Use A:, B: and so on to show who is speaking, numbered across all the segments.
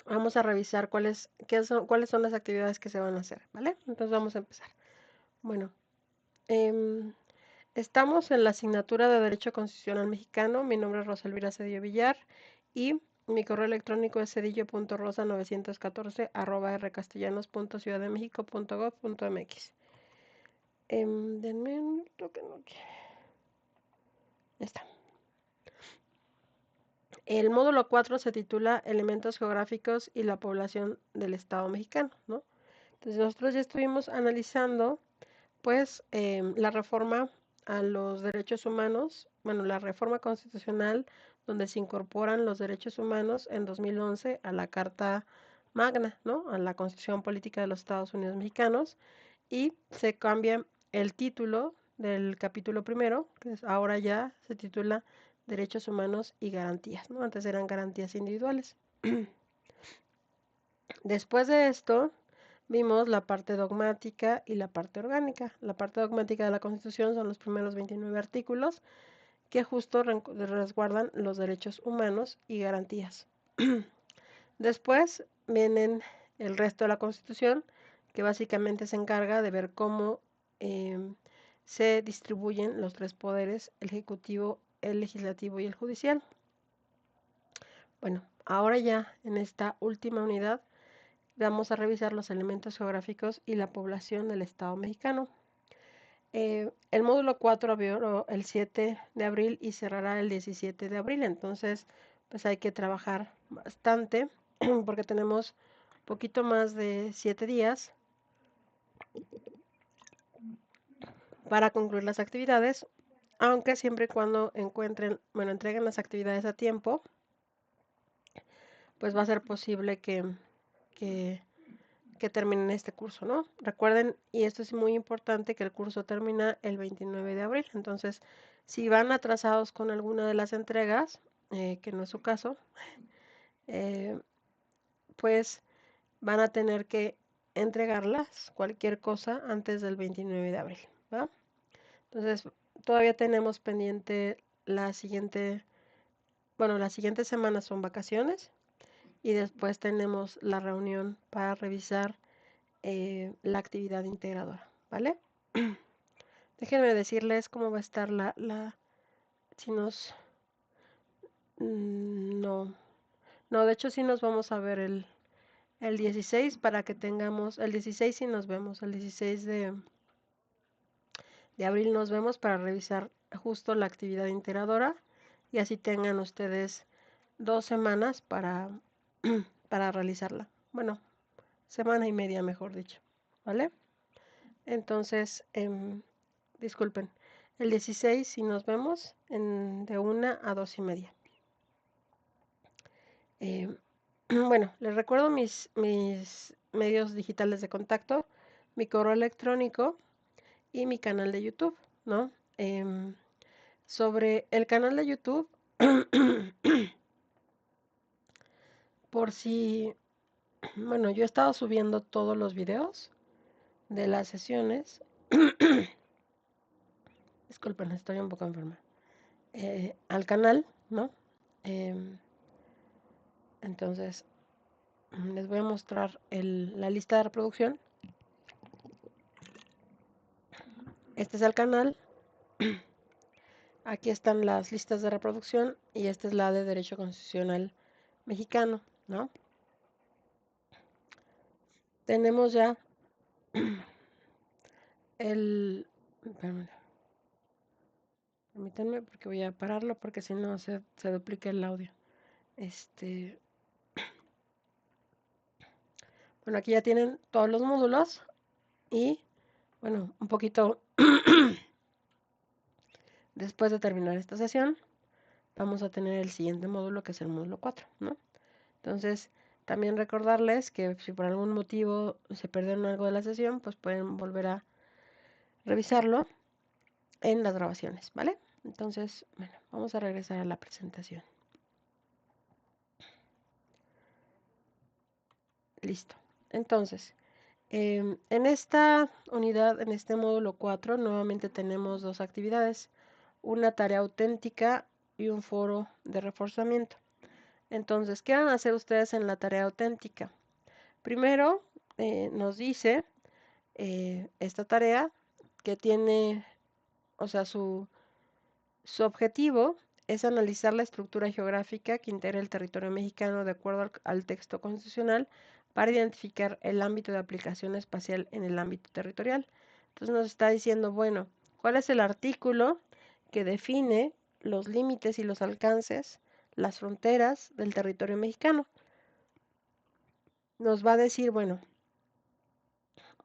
A: vamos a revisar cuáles son las actividades que se van a hacer, ¿vale? Entonces vamos a empezar. Bueno, em, estamos en la asignatura de Derecho Constitucional Mexicano. Mi nombre es Rosa Elvira Cedillo Villar y mi correo electrónico es cedillo.rosa914@rcastellanos.ciudaddemexico.gov.mx. Denme un minuto que no quiere. Ya está. El módulo 4 se titula Elementos geográficos y la población del Estado mexicano, ¿no? Entonces nosotros ya estuvimos analizando, pues, la reforma a los derechos humanos, bueno, la reforma constitucional donde se incorporan los derechos humanos en 2011 a la Carta Magna, ¿no? A la Constitución Política de los Estados Unidos Mexicanos, y se cambia el título del capítulo primero, que ahora ya se titula Derechos Humanos y Garantías, ¿no? Antes eran garantías individuales. Después de esto, vimos la parte dogmática y la parte orgánica. La parte dogmática de la Constitución son los primeros 29 artículos que justo resguardan los derechos humanos y garantías. Después vienen el resto de la Constitución, que básicamente se encarga de ver cómo se distribuyen los tres poderes, el ejecutivo, el legislativo y el judicial. Bueno, ahora ya en esta última unidad vamos a revisar los elementos geográficos y la población del Estado mexicano. El módulo 4 abrió el 7 de abril y cerrará el 17 de abril, entonces pues hay que trabajar bastante porque tenemos poquito más de 7 días para concluir las actividades, aunque siempre y cuando entreguen las actividades a tiempo, pues va a ser posible que, que terminen este curso, ¿no? Recuerden, y esto es muy importante, que el curso termina el 29 de abril, entonces si van atrasados con alguna de las entregas, que no es su caso, eh, pues van a tener que entregarlas, cualquier cosa, antes del 29 de abril, ¿va? Entonces, todavía tenemos pendiente la siguiente, bueno, las siguientes semanas son vacaciones y después tenemos la reunión para revisar la actividad integradora, ¿vale? Déjenme decirles cómo va a estar si nos, no, no, de hecho sí nos vamos a ver el 16 para que tengamos, el 16 sí nos vemos, el 16 de abril nos vemos para revisar justo la actividad integradora y así tengan ustedes 2 semanas para realizarla. Bueno, semana y media mejor dicho, ¿vale? Entonces, disculpen, el 16 sí nos vemos de 1 a 2:30. Bueno, les recuerdo mis medios digitales de contacto, mi correo electrónico y mi canal de YouTube, ¿no? Sobre el canal de YouTube, por si, bueno, yo he estado subiendo todos los videos de las sesiones. Disculpen, estoy un poco enferma. Al canal, ¿no? Em, entonces, les voy a mostrar la lista de reproducción. Este es el canal. Aquí están las listas de reproducción y esta es la de Derecho Constitucional Mexicano, ¿no? Tenemos ya permítanme porque voy a pararlo porque si no se duplica el audio. Bueno, aquí ya tienen todos los módulos y, bueno, un poquito después de terminar esta sesión, vamos a tener el siguiente módulo que es el módulo 4, ¿no? Entonces, también recordarles que si por algún motivo se perdieron algo de la sesión, pues pueden volver a revisarlo en las grabaciones, ¿vale? Entonces, bueno, vamos a regresar a la presentación. Listo. Entonces, en esta unidad, en este módulo 4, nuevamente tenemos dos actividades, una tarea auténtica y un foro de reforzamiento. Entonces, ¿qué van a hacer ustedes en la tarea auténtica? Primero, nos dice esta tarea que tiene, o sea, su objetivo es analizar la estructura geográfica que integra el territorio mexicano de acuerdo al texto constitucional para identificar el ámbito de aplicación espacial en el ámbito territorial. Entonces nos está diciendo, bueno, ¿cuál es el artículo que define los límites y los alcances, las fronteras del territorio mexicano? Nos va a decir, bueno,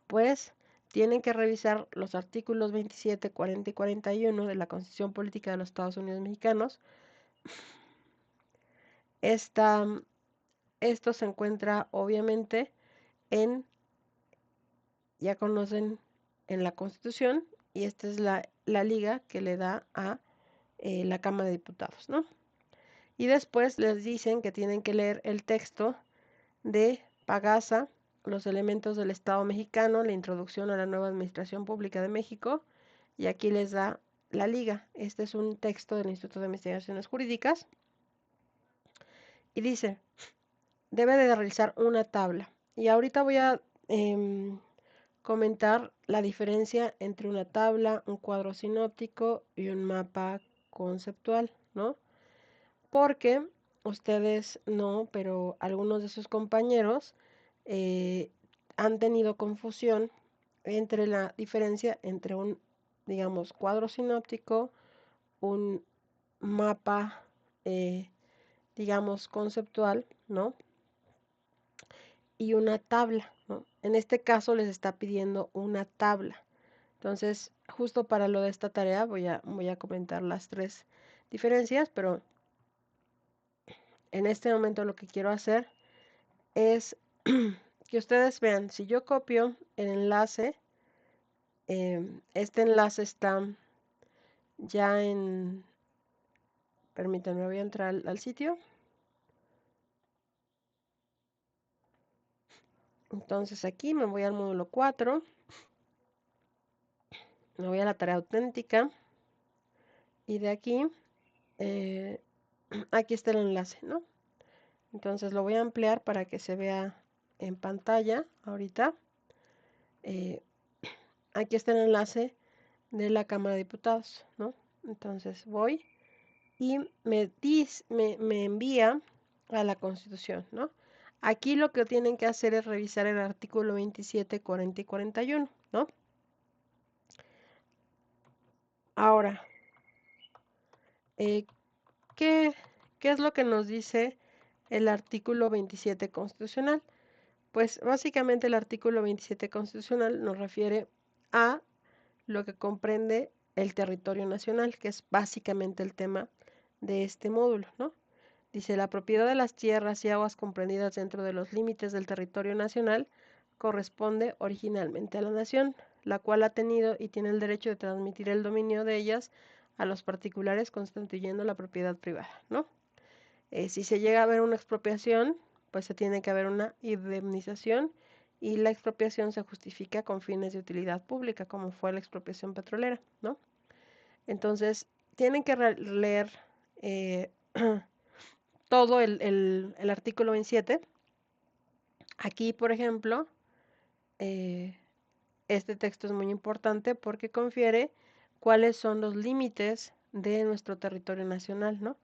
A: pues tienen que revisar los artículos 27, 40 y 41 de la Constitución Política de los Estados Unidos Mexicanos. Esta, esto se encuentra obviamente en, ya conocen, en la Constitución, y esta es la liga que le da a la Cámara de Diputados, ¿no? Y después les dicen que tienen que leer el texto de Pagasa, los elementos del Estado mexicano, la introducción a la nueva Administración Pública de México, y aquí les da la liga. Este es un texto del Instituto de Investigaciones Jurídicas, y dice, debe de realizar una tabla. Y ahorita voy a comentar la diferencia entre una tabla, un cuadro sinóptico y un mapa conceptual, ¿no? Porque ustedes no, pero algunos de sus compañeros eh, han tenido confusión entre la diferencia entre un, digamos, cuadro sinóptico, un mapa, digamos, conceptual, ¿no? Y una tabla, ¿no? En este caso les está pidiendo una tabla. Entonces, justo para lo de esta tarea voy a comentar las tres diferencias, pero en este momento lo que quiero hacer es que ustedes vean, si yo copio el enlace, este enlace está ya en, permítanme, voy a entrar al sitio. Entonces aquí me voy al módulo 4, me voy a la tarea auténtica, y de aquí, eh, aquí está el enlace, ¿no? Entonces lo voy a ampliar para que se vea en pantalla ahorita. Eh, aquí está el enlace de la Cámara de Diputados, ¿no? Entonces voy y me envía a la Constitución, ¿no? Aquí lo que tienen que hacer es revisar el artículo 27, 40 y 41, ¿no? Ahora, eh, ¿qué, ¿qué es lo que nos dice el artículo 27 constitucional? Pues básicamente el artículo 27 constitucional nos refiere a lo que comprende el territorio nacional, que es básicamente el tema de este módulo, ¿no? Dice, la propiedad de las tierras y aguas comprendidas dentro de los límites del territorio nacional corresponde originalmente a la nación, la cual ha tenido y tiene el derecho de transmitir el dominio de ellas a los particulares constituyendo la propiedad privada, ¿no? Si se llega a haber una expropiación, pues se tiene que haber una indemnización, y la expropiación se justifica con fines de utilidad pública, como fue la expropiación petrolera, ¿no? Entonces, tienen que leer eh, todo el artículo 27. Aquí, por ejemplo, eh, este texto es muy importante porque confiere cuáles son los límites de nuestro territorio nacional, ¿no?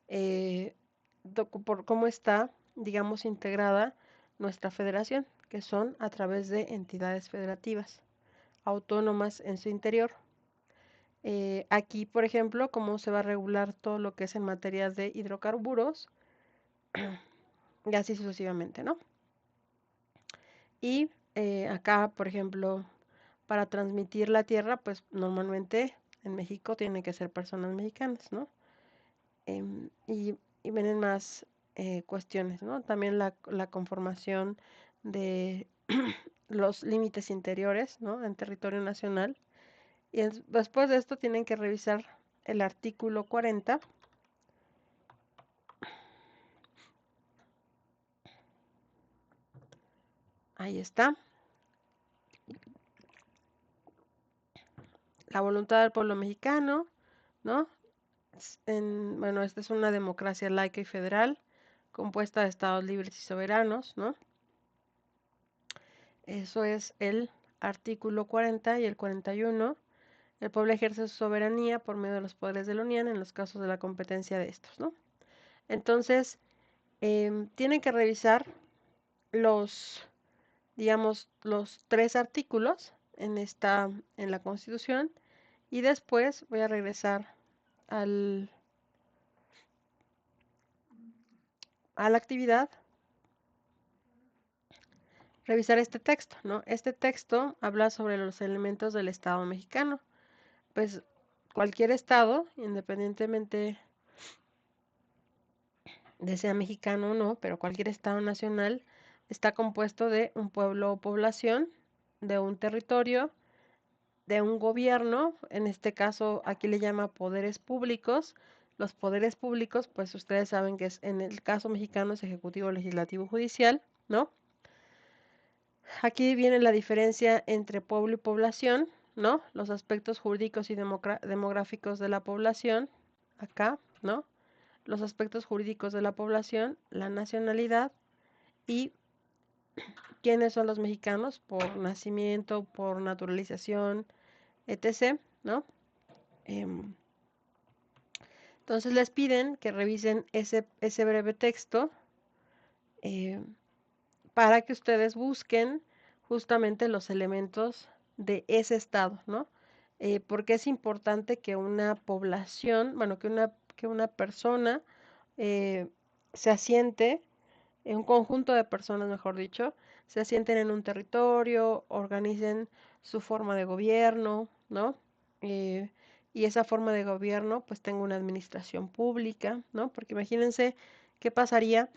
A: Eh, por cómo está, digamos, integrada nuestra federación, que son a través de entidades federativas, autónomas en su interior. Aquí, por ejemplo, cómo se va a regular todo lo que es en materias de hidrocarburos, y así sucesivamente, ¿no? Y acá, por ejemplo, para transmitir la tierra, pues normalmente en México tienen que ser personas mexicanas, ¿no? Y vienen más cuestiones, ¿no? También la conformación de los límites interiores, ¿no? En territorio nacional. Y después de esto tienen que revisar el artículo 40. Ahí está. La voluntad del pueblo mexicano, ¿no? Bueno, esta es una democracia laica y federal. compuesta de estados libres y soberanos, ¿no? Eso es el artículo 40 y el 41. El pueblo ejerce su soberanía por medio de los poderes de la Unión en los casos de la competencia de estos, ¿no? Entonces, tienen que revisar los, digamos, los 3 artículos en la Constitución, y después voy a regresar al, a la actividad, revisar este texto, ¿no? Este texto habla sobre los elementos del Estado mexicano. Pues cualquier estado, independientemente de sea mexicano o no, pero cualquier estado nacional está compuesto de un pueblo o población, de un territorio, de un gobierno, en este caso aquí le llama poderes públicos. Los poderes públicos, pues ustedes saben que es, en el caso mexicano es ejecutivo, legislativo, judicial, ¿no? Aquí viene la diferencia entre pueblo y población, ¿no? Los aspectos jurídicos y demográficos de la población, acá, ¿no? Los aspectos jurídicos de la población, la nacionalidad y quiénes son los mexicanos por nacimiento, por naturalización, etc., ¿no? Em, entonces les piden que revisen ese breve texto, eh, para que ustedes busquen justamente los elementos de ese estado, ¿no? Porque es importante que una población, bueno, que una persona eh, se asiente, un conjunto de personas, mejor dicho, se asienten en un territorio, organicen su forma de gobierno, ¿no? Eh, y esa forma de gobierno, pues tenga una administración pública, ¿no? Porque imagínense qué pasaría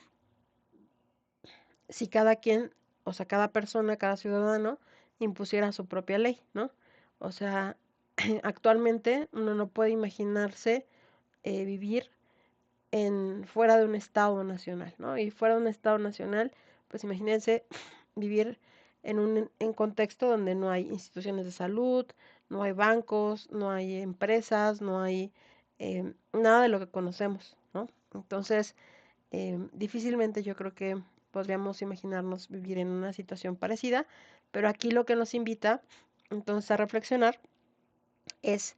A: si cada quien, o sea, cada persona, cada ciudadano impusiera su propia ley, ¿no? O sea, actualmente uno no puede imaginarse vivir fuera de un estado nacional, ¿no? Y fuera de un estado nacional, pues imagínense vivir en contexto donde no hay instituciones de salud, no hay bancos, no hay empresas, no hay nada de lo que conocemos, ¿no? Entonces, difícilmente yo creo que podríamos imaginarnos vivir en una situación parecida, pero aquí lo que nos invita entonces a reflexionar es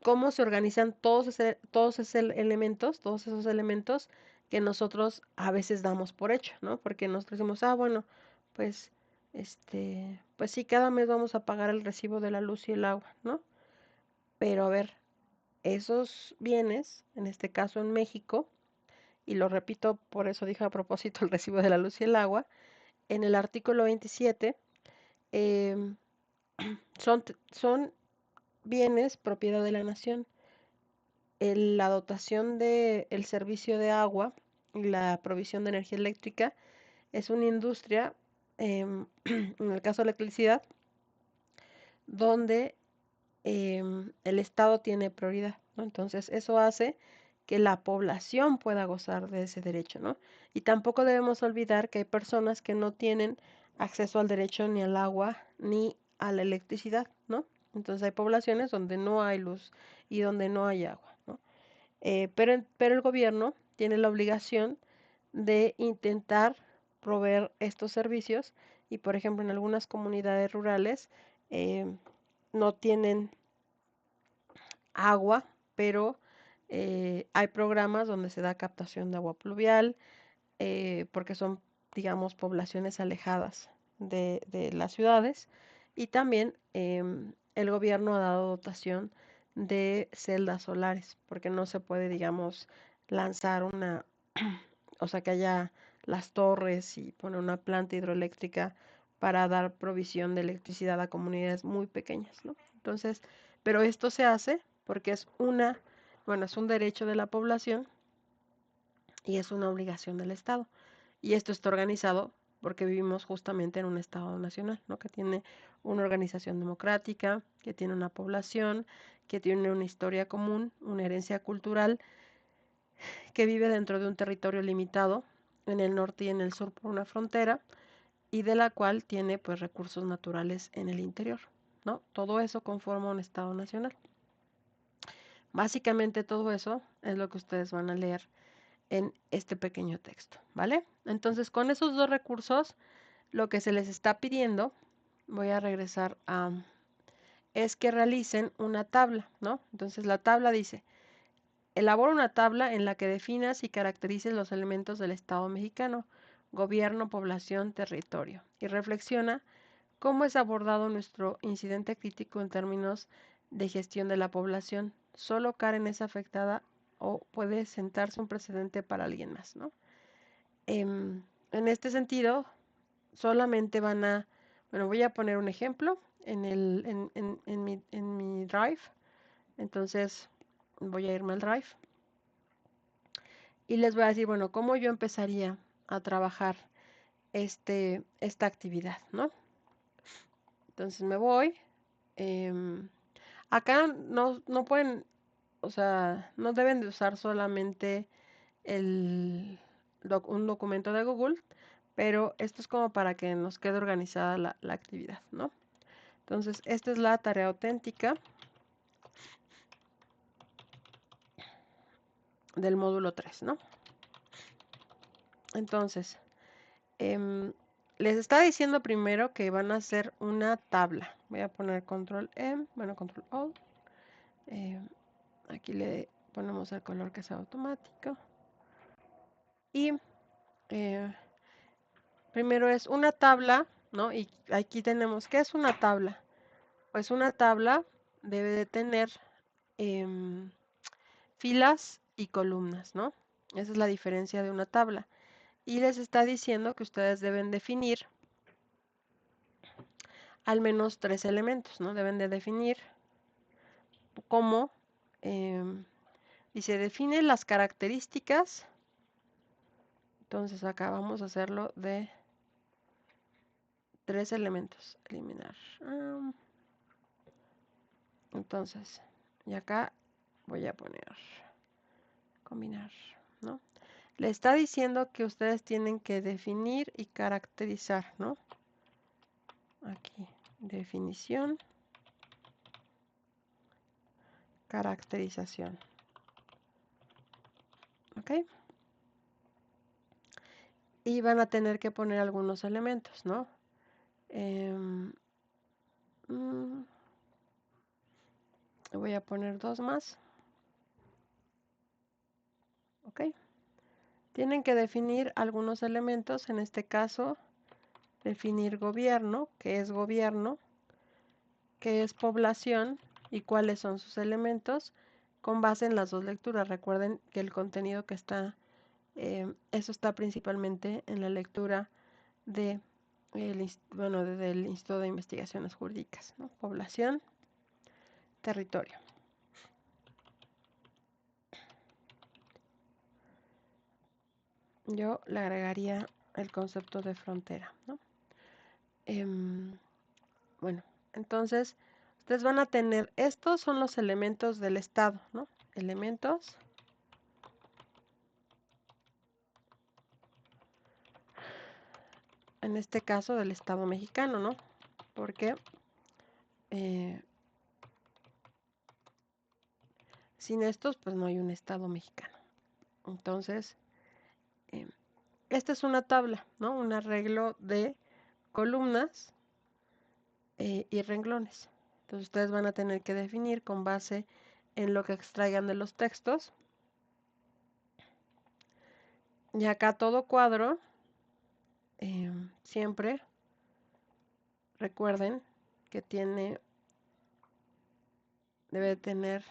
A: cómo se organizan todos esos elementos que nosotros a veces damos por hecho, ¿no? Porque nosotros decimos, ah, bueno, pues, pues sí, cada mes vamos a pagar el recibo de la luz y el agua, ¿no? Pero a ver, esos bienes, en este caso en México, y lo repito, por eso dije a propósito el recibo de la luz y el agua, en el artículo 27, em, son bienes propiedad de la nación. La dotación del servicio de agua y la provisión de energía eléctrica es una industria, en el caso de la electricidad, donde el Estado tiene prioridad, ¿no? Entonces, eso hace que la población pueda gozar de ese derecho, ¿no? Y tampoco debemos olvidar que hay personas que no tienen acceso al derecho ni al agua ni a la electricidad, ¿no? Entonces, hay poblaciones donde no hay luz y donde no hay agua, ¿no? Pero el gobierno tiene la obligación de intentar proveer estos servicios y, por ejemplo, en algunas comunidades rurales eh, no tienen agua, pero hay programas donde se da captación de agua pluvial, porque son, digamos, poblaciones alejadas de las ciudades. Y también el gobierno ha dado dotación de celdas solares, porque no se puede, digamos, lanzar o sea, que haya las torres y poner una planta hidroeléctrica para dar provisión de electricidad a comunidades muy pequeñas, ¿no? Entonces, pero esto se hace porque bueno, es un derecho de la población y es una obligación del Estado. Y esto está organizado porque vivimos justamente en un Estado nacional, ¿no? Que tiene una organización democrática, que tiene una población, que tiene una historia común, una herencia cultural, que vive dentro de un territorio limitado en el norte y en el sur por una frontera, y de la cual tiene pues recursos naturales en el interior, ¿no? Todo eso conforma un Estado nacional. Básicamente todo eso es lo que ustedes van a leer en este pequeño texto, ¿vale? Entonces, con esos dos recursos, lo que se les está pidiendo, voy a regresar a, es que realicen una tabla, ¿no? Entonces, la tabla dice, elabora una tabla en la que definas y caracterices los elementos del Estado mexicano, gobierno, población, territorio, y reflexiona cómo es abordado nuestro incidente crítico en términos de gestión de la población. Solo Karen es afectada o puede sentarse un precedente para alguien más, ¿no? En este sentido, solamente van a, bueno, voy a poner un ejemplo en mi Drive. Entonces, voy a irme al Drive y les voy a decir, bueno, cómo yo empezaría a trabajar esta actividad, ¿no? Entonces me voy. Acá no pueden, o sea, no deben de usar solamente un documento de Google, pero esto es como para que nos quede organizada la actividad, ¿no? Entonces, esta es la tarea auténtica del módulo 3, ¿no? Entonces, les está diciendo primero que van a hacer una tabla. Voy a poner control M, bueno, control O. Aquí le ponemos el color que sea automático. Y primero es una tabla, ¿no? Y aquí tenemos, ¿qué es una tabla? Pues una tabla debe de tener filas y columnas, ¿no? Esa es la diferencia de una tabla. Y les está diciendo que ustedes deben definir al menos 3 elementos, ¿no? Deben de definir cómo, y se definen las características. Entonces acá vamos a hacerlo de 3 elementos. Eliminar. Entonces, y acá voy a poner combinar, ¿no? Le está diciendo que ustedes tienen que definir y caracterizar, ¿no? Aquí, definición, caracterización. ¿Ok? Y van a tener que poner algunos elementos, ¿no? Voy a poner 2 más. ¿Ok? Tienen que definir algunos elementos, en este caso, definir gobierno, qué es población y cuáles son sus elementos con base en las dos lecturas. Recuerden que el contenido que está, eso está principalmente en la lectura del Instituto de Investigaciones Jurídicas, ¿no? Población, territorio. Yo le agregaría el concepto de frontera, ¿no? Bueno, entonces ustedes van a tener, estos son los elementos del Estado, ¿no? Elementos en este caso del Estado mexicano, ¿no? Porque sin estos, pues no hay un Estado mexicano. Entonces, esta es una tabla, ¿no? Un arreglo de columnas y renglones. Entonces, ustedes van a tener que definir con base en lo que extraigan de los textos. Y acá todo cuadro, siempre recuerden que debe tener,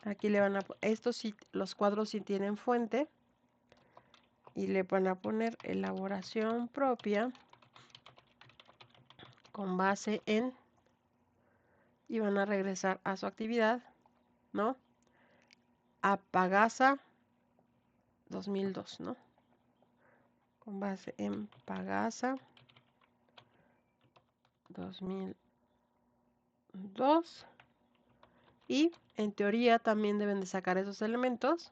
A: aquí le van a, estos sí, los cuadros sí tienen fuente, y le van a poner elaboración propia con base en, y van a regresar a su actividad, ¿no? A Pagasa 2002, ¿no? Con base en Pagasa 2002, y en teoría también deben de sacar esos elementos.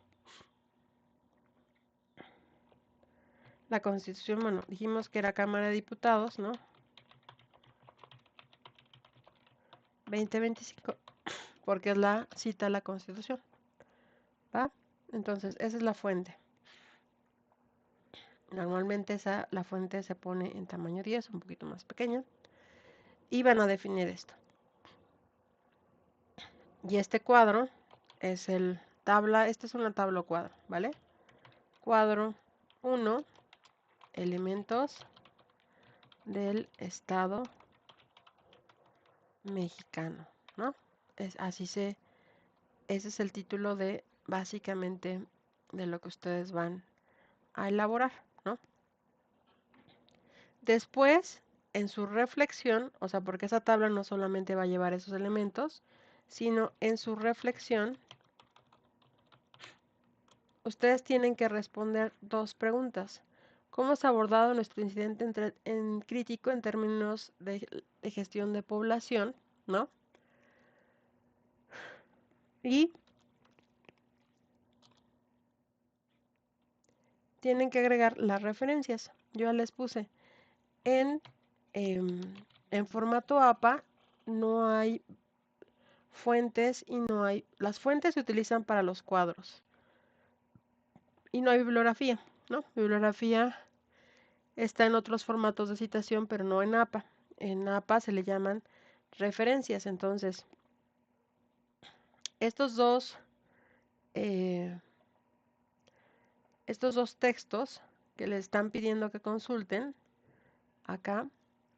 A: La Constitución, bueno, dijimos que era Cámara de Diputados, ¿no? 2025, porque es la cita a la Constitución, ¿va? Entonces, esa es la fuente. Normalmente la fuente se pone en tamaño 10, un poquito más pequeña. Y van a definir esto. Y este cuadro es el tabla, esta es una tabla o cuadro, ¿vale? Cuadro 1, elementos del Estado mexicano, ¿no? Ese es el título de, básicamente, de lo que ustedes van a elaborar, ¿no? Después, en su reflexión, o sea, porque esa tabla no solamente va a llevar esos elementos, sino en su reflexión, ustedes tienen que responder dos preguntas. ¿Cómo es abordado nuestro incidente en crítico en términos de gestión de población, ¿no? Y tienen que agregar las referencias. Yo ya les puse en, em, en formato APA, no hay fuentes y no hay... Las fuentes se utilizan para los cuadros y no hay bibliografía, ¿no? Bibliografía está en otros formatos de citación, pero no en APA. En APA se le llaman referencias. Entonces, estos dos, eh, estos dos textos que le están pidiendo que consulten, acá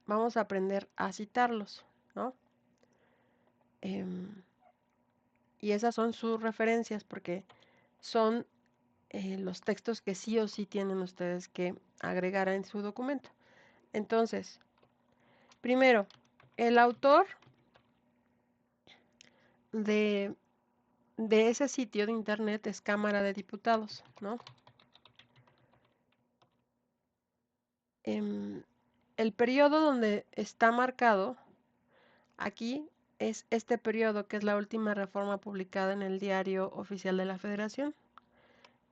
A: vamos a aprender a citarlos, ¿no? Y esas son sus referencias porque son los textos que sí o sí tienen ustedes que agregar en su documento. Entonces, primero, el autor de, de ese sitio de internet es Cámara de Diputados, ¿no? El periodo donde está marcado aquí es este periodo, que es la última reforma publicada en el Diario Oficial de la Federación.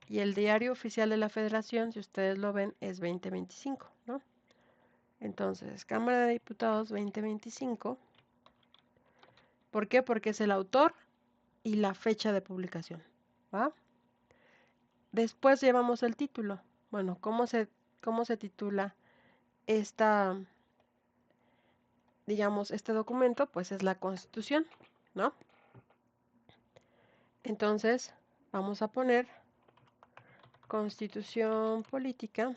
A: Y el Diario Oficial de la Federación, si ustedes lo ven, es 2025, ¿no? Entonces, Cámara de Diputados 2025. ¿Por qué? Porque es el autor y la fecha de publicación, ¿va? Después llevamos el título. Bueno, cómo se titula digamos, este documento? Pues es la Constitución, ¿no? Entonces, vamos a poner Constitución Política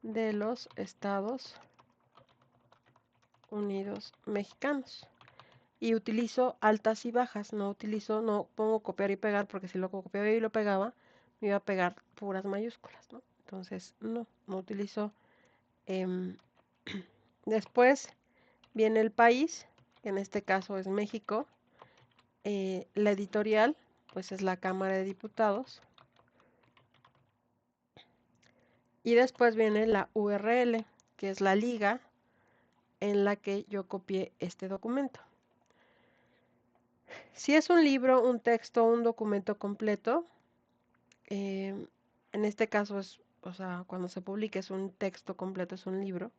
A: de los Estados Unidos Mexicanos. Y utilizo altas y bajas, no pongo copiar y pegar, porque si lo copiaba y lo pegaba, me iba a pegar puras mayúsculas, ¿no? Entonces, no utilizo. Después viene el país, que en este caso es México. La editorial, pues es la Cámara de Diputados. Y después viene la URL, que es la liga en la que yo copié este documento. Si es un libro, un texto, un documento completo, en este caso es, o sea, cuando se publique es un texto completo, es un libro,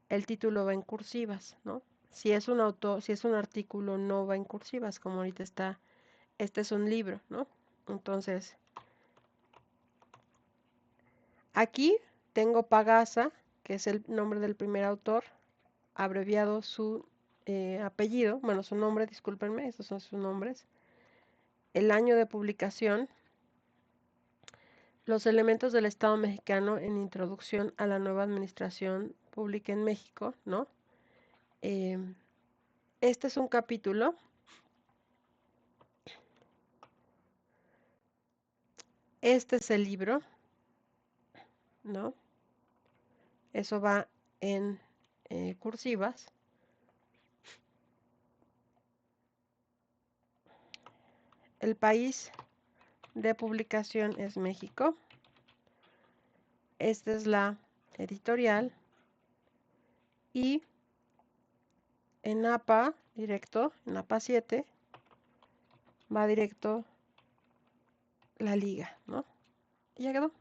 A: el título va en cursivas, ¿no? Si es un artículo, no va en cursivas, como ahorita está, este es un libro, ¿no? Entonces, aquí tengo Pagasa, que es el nombre del primer autor, abreviado su apellido, bueno, su nombre, discúlpenme, estos son sus nombres, el año de publicación, los elementos del Estado mexicano en introducción a la nueva administración pública en México, ¿no? Este es un capítulo. Este es el libro, ¿no? Eso va en cursivas. El país de publicación es México. Esta es la editorial. Y en APA, directo, en APA 7, va directo la liga, ¿no? Y ya quedó.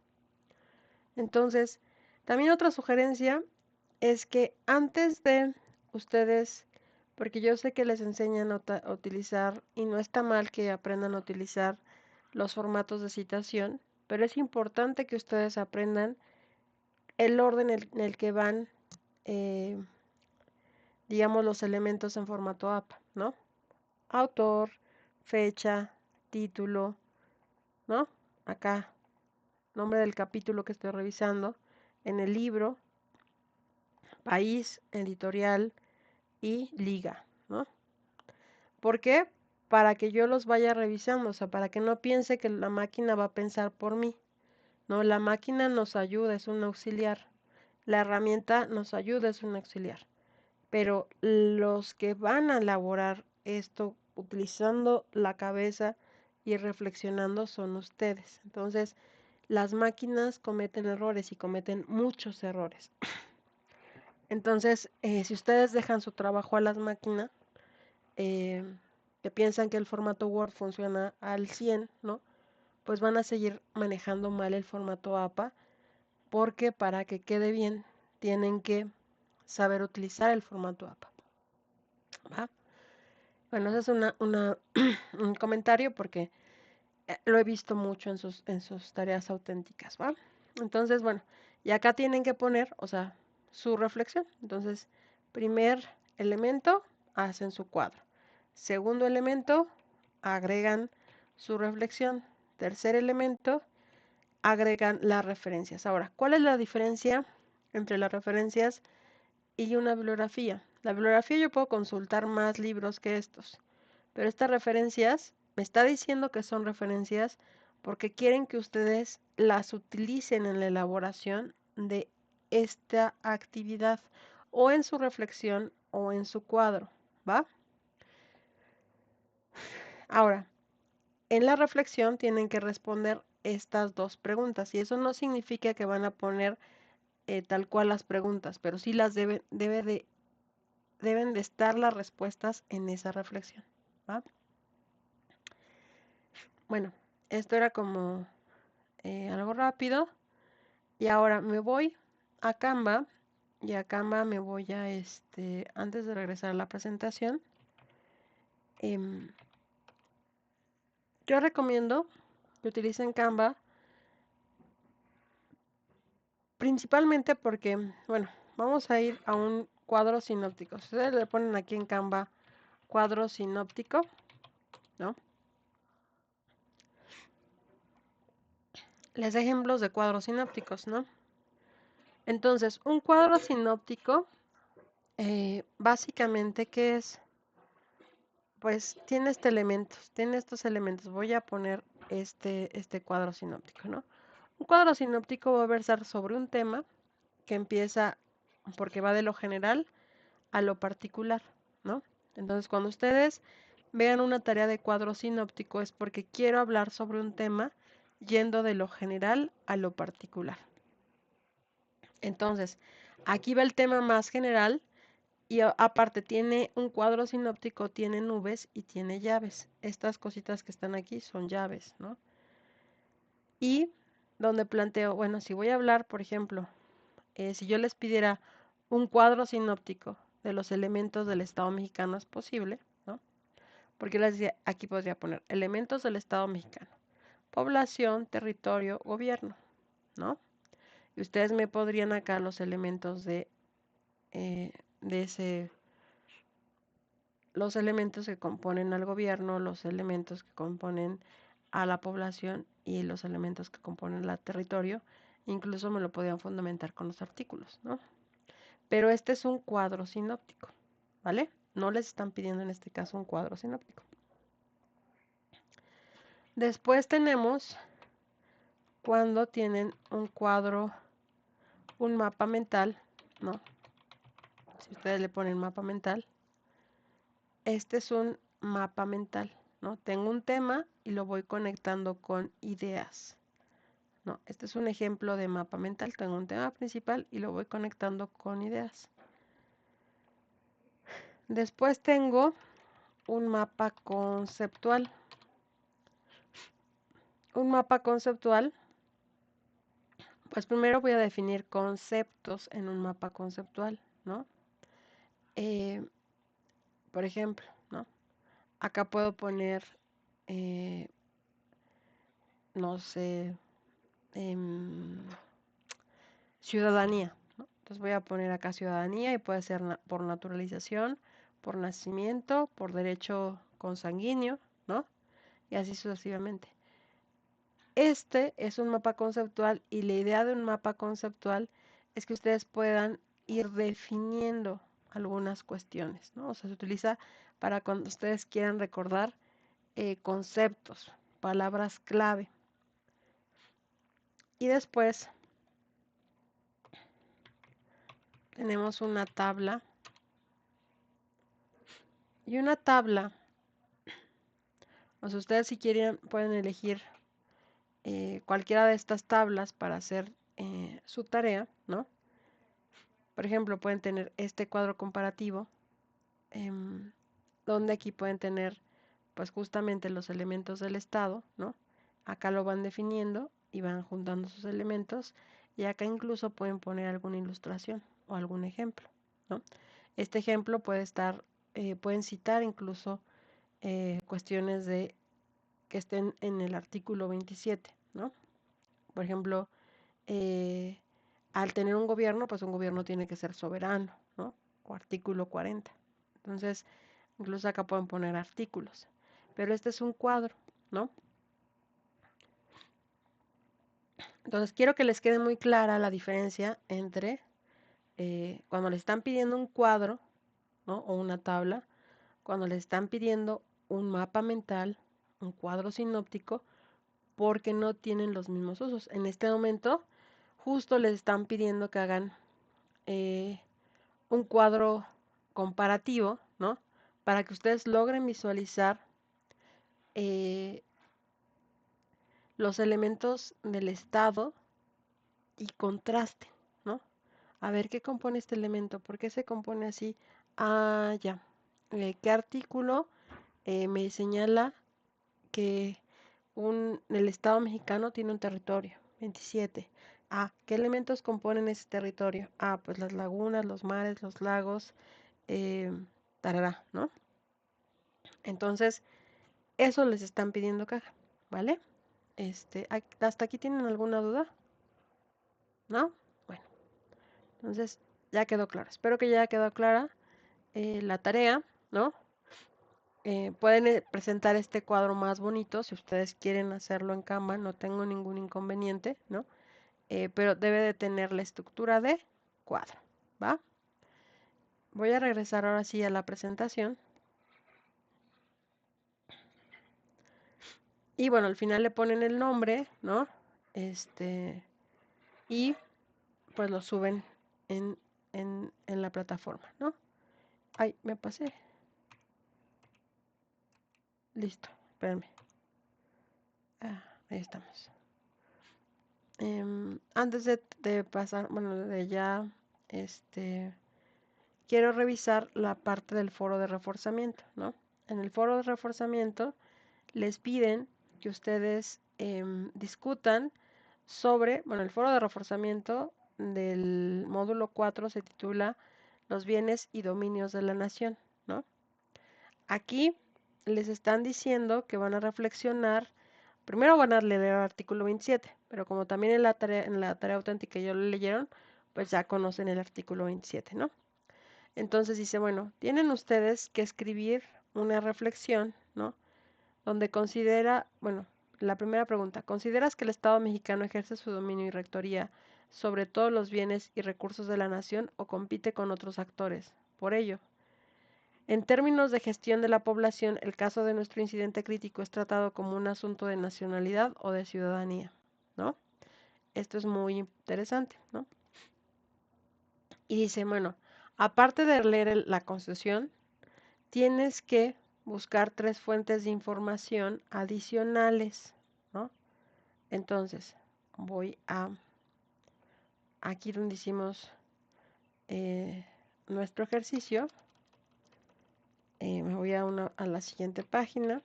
A: Entonces, también otra sugerencia es que antes de ustedes, porque yo sé que les enseñan a utilizar, y no está mal que aprendan a utilizar los formatos de citación, pero es importante que ustedes aprendan el orden en el que van, eh, digamos, los elementos en formato APA, ¿no? Autor, fecha, título, ¿no? Acá, nombre del capítulo que estoy revisando, en el libro, país, editorial y liga, ¿no? ¿Por qué? Para que yo los vaya revisando, o sea, para que no piense que la máquina va a pensar por mí. No, la máquina nos ayuda, es un auxiliar. La herramienta nos ayuda, es un auxiliar. Pero los que van a elaborar esto utilizando la cabeza y reflexionando son ustedes. Entonces, las máquinas cometen errores y cometen muchos errores. Entonces, si ustedes dejan su trabajo a las máquinas, que piensan que el formato Word funciona al 100, ¿no? Pues van a seguir manejando mal el formato APA, porque para que quede bien tienen que saber utilizar el formato APA, ¿va? Bueno, ese es un comentario porque lo he visto mucho en sus tareas auténticas, ¿va? Entonces, bueno, y acá tienen que poner, o sea, su reflexión. Entonces, primer elemento, hacen su cuadro. Segundo elemento, agregan su reflexión. Tercer elemento, agregan las referencias. Ahora, ¿cuál es la diferencia entre las referencias y una bibliografía? La bibliografía yo puedo consultar más libros que estos, pero estas referencias me está diciendo que son referencias porque quieren que ustedes las utilicen en la elaboración de esta actividad o en su reflexión o en su cuadro, ¿va? Ahora, en la reflexión tienen que responder estas dos preguntas y eso no significa que van a poner tal cual las preguntas, pero sí las deben de estar las respuestas en esa reflexión, ¿va? Bueno, esto era como algo rápido y ahora me voy a Canva y a Canva me voy a antes de regresar a la presentación, em, yo recomiendo que utilicen Canva principalmente porque, bueno, vamos a ir a un cuadro sinóptico. Ustedes le ponen aquí en Canva cuadro sinóptico, ¿no? Les doy ejemplos de cuadros sinópticos, ¿no? Entonces, un cuadro sinóptico, básicamente, ¿qué es? Pues tiene tiene estos elementos. Voy a poner este cuadro sinóptico, ¿no? Un cuadro sinóptico va a versar sobre un tema que empieza porque va de lo general a lo particular, ¿no? Entonces, cuando ustedes vean una tarea de cuadro sinóptico es porque quiero hablar sobre un tema yendo de lo general a lo particular. Entonces, aquí va el tema más general y aparte tiene un cuadro sinóptico, tiene nubes y tiene llaves. Estas cositas que están aquí son llaves, ¿no? Y donde planteo, bueno, si voy a hablar, por ejemplo, si yo les pidiera un cuadro sinóptico de los elementos del Estado mexicano, es posible, ¿no? Porque les decía, aquí podría poner elementos del Estado mexicano, población, territorio, gobierno, ¿no? Y ustedes me podrían acá los elementos de ese, los elementos que componen al gobierno, los elementos que componen a la población y los elementos que componen al territorio, incluso me lo podían fundamentar con los artículos, ¿no? Pero este es un cuadro sinóptico, ¿vale? No les están pidiendo en este caso un cuadro sinóptico. Después tenemos cuando tienen un cuadro, un mapa mental, ¿no? Si ustedes le ponen mapa mental, este es un mapa mental, ¿no? Tengo un tema y lo voy conectando con ideas, ¿no? Este es un ejemplo de mapa mental. Tengo un tema principal y lo voy conectando con ideas. Después tengo un mapa conceptual. Un mapa conceptual, pues primero voy a definir conceptos en un mapa conceptual, ¿no? Eh, por ejemplo, ¿no? Acá puedo poner, eh, no sé, ciudadanía, ¿no? Entonces voy a poner acá ciudadanía y puede ser por naturalización, por nacimiento, por derecho consanguíneo, ¿no? Y así sucesivamente. Este es un mapa conceptual y la idea de un mapa conceptual es que ustedes puedan ir definiendo algunas cuestiones, ¿no? O sea, se utiliza para cuando ustedes quieran recordar conceptos, palabras clave. Y después tenemos una tabla. Y una tabla, o sea, ustedes si quieren pueden elegir cualquiera de estas tablas para hacer su tarea, ¿no? Por ejemplo, pueden tener este cuadro comparativo, donde aquí pueden tener pues justamente los elementos del estado, ¿no? Acá lo van definiendo y van juntando sus elementos y acá incluso pueden poner alguna ilustración o algún ejemplo, ¿no? Este ejemplo puede estar, pueden citar incluso cuestiones de que estén en el artículo 27, ¿no? Por ejemplo, al tener un gobierno, pues un gobierno tiene que ser soberano, ¿no? O artículo 40. Entonces, incluso acá pueden poner artículos. Pero este es un cuadro, ¿no? Entonces, quiero que les quede muy clara la diferencia entre cuando les están pidiendo un cuadro, ¿no? O una tabla, cuando les están pidiendo un mapa mental, un cuadro sinóptico, porque no tienen los mismos usos. En este momento, justo les están pidiendo que hagan un cuadro comparativo, ¿no? Para que ustedes logren visualizar eh, los elementos del estado y contraste, ¿no? A ver, ¿qué compone este elemento? ¿Por qué se compone así? Ah, ya. ¿Qué artículo me señala que el Estado mexicano tiene un territorio? 27. Ah, ¿qué elementos componen ese territorio? Ah, pues las lagunas, los mares, los lagos, tarará, ¿no? Entonces, eso les están pidiendo que hagan, ¿vale? ¿Hasta aquí tienen alguna duda? ¿No? Bueno, entonces ya quedó claro. Espero que ya haya quedado clara la tarea, ¿no? Pueden presentar este cuadro más bonito si ustedes quieren hacerlo en Canva, no tengo ningún inconveniente, ¿no? Pero debe de tener la estructura de cuadro, ¿va? Voy a regresar ahora sí a la presentación. Y bueno, al final le ponen el nombre, ¿no? Y pues lo suben en, en la plataforma, ¿no? Ay, me pasé. Listo, espérenme. Ah, ahí estamos. Antes de pasar, bueno, de ya, quiero revisar la parte del foro de reforzamiento, ¿no? En el foro de reforzamiento les piden que ustedes discutan sobre, bueno, el foro de reforzamiento del módulo 4 se titula Los bienes y dominios de la nación, ¿no? Aquí les están diciendo que van a reflexionar, primero van a leer el artículo 27, pero como también en la tarea auténtica ya lo leyeron, pues ya conocen el artículo 27, ¿no? Entonces dice, bueno, tienen ustedes que escribir una reflexión, ¿no? Donde considera, bueno, la primera pregunta, ¿consideras que el Estado mexicano ejerce su dominio y rectoría sobre todos los bienes y recursos de la nación o compite con otros actores? Por ello, en términos de gestión de la población, el caso de nuestro incidente crítico es tratado como un asunto de nacionalidad o de ciudadanía, ¿no? Esto es muy interesante, ¿no? Y dice, bueno, aparte de leer la Constitución, tienes que buscar 3 fuentes de información adicionales, ¿no? Entonces, voy a aquí donde hicimos nuestro ejercicio, me voy a la siguiente página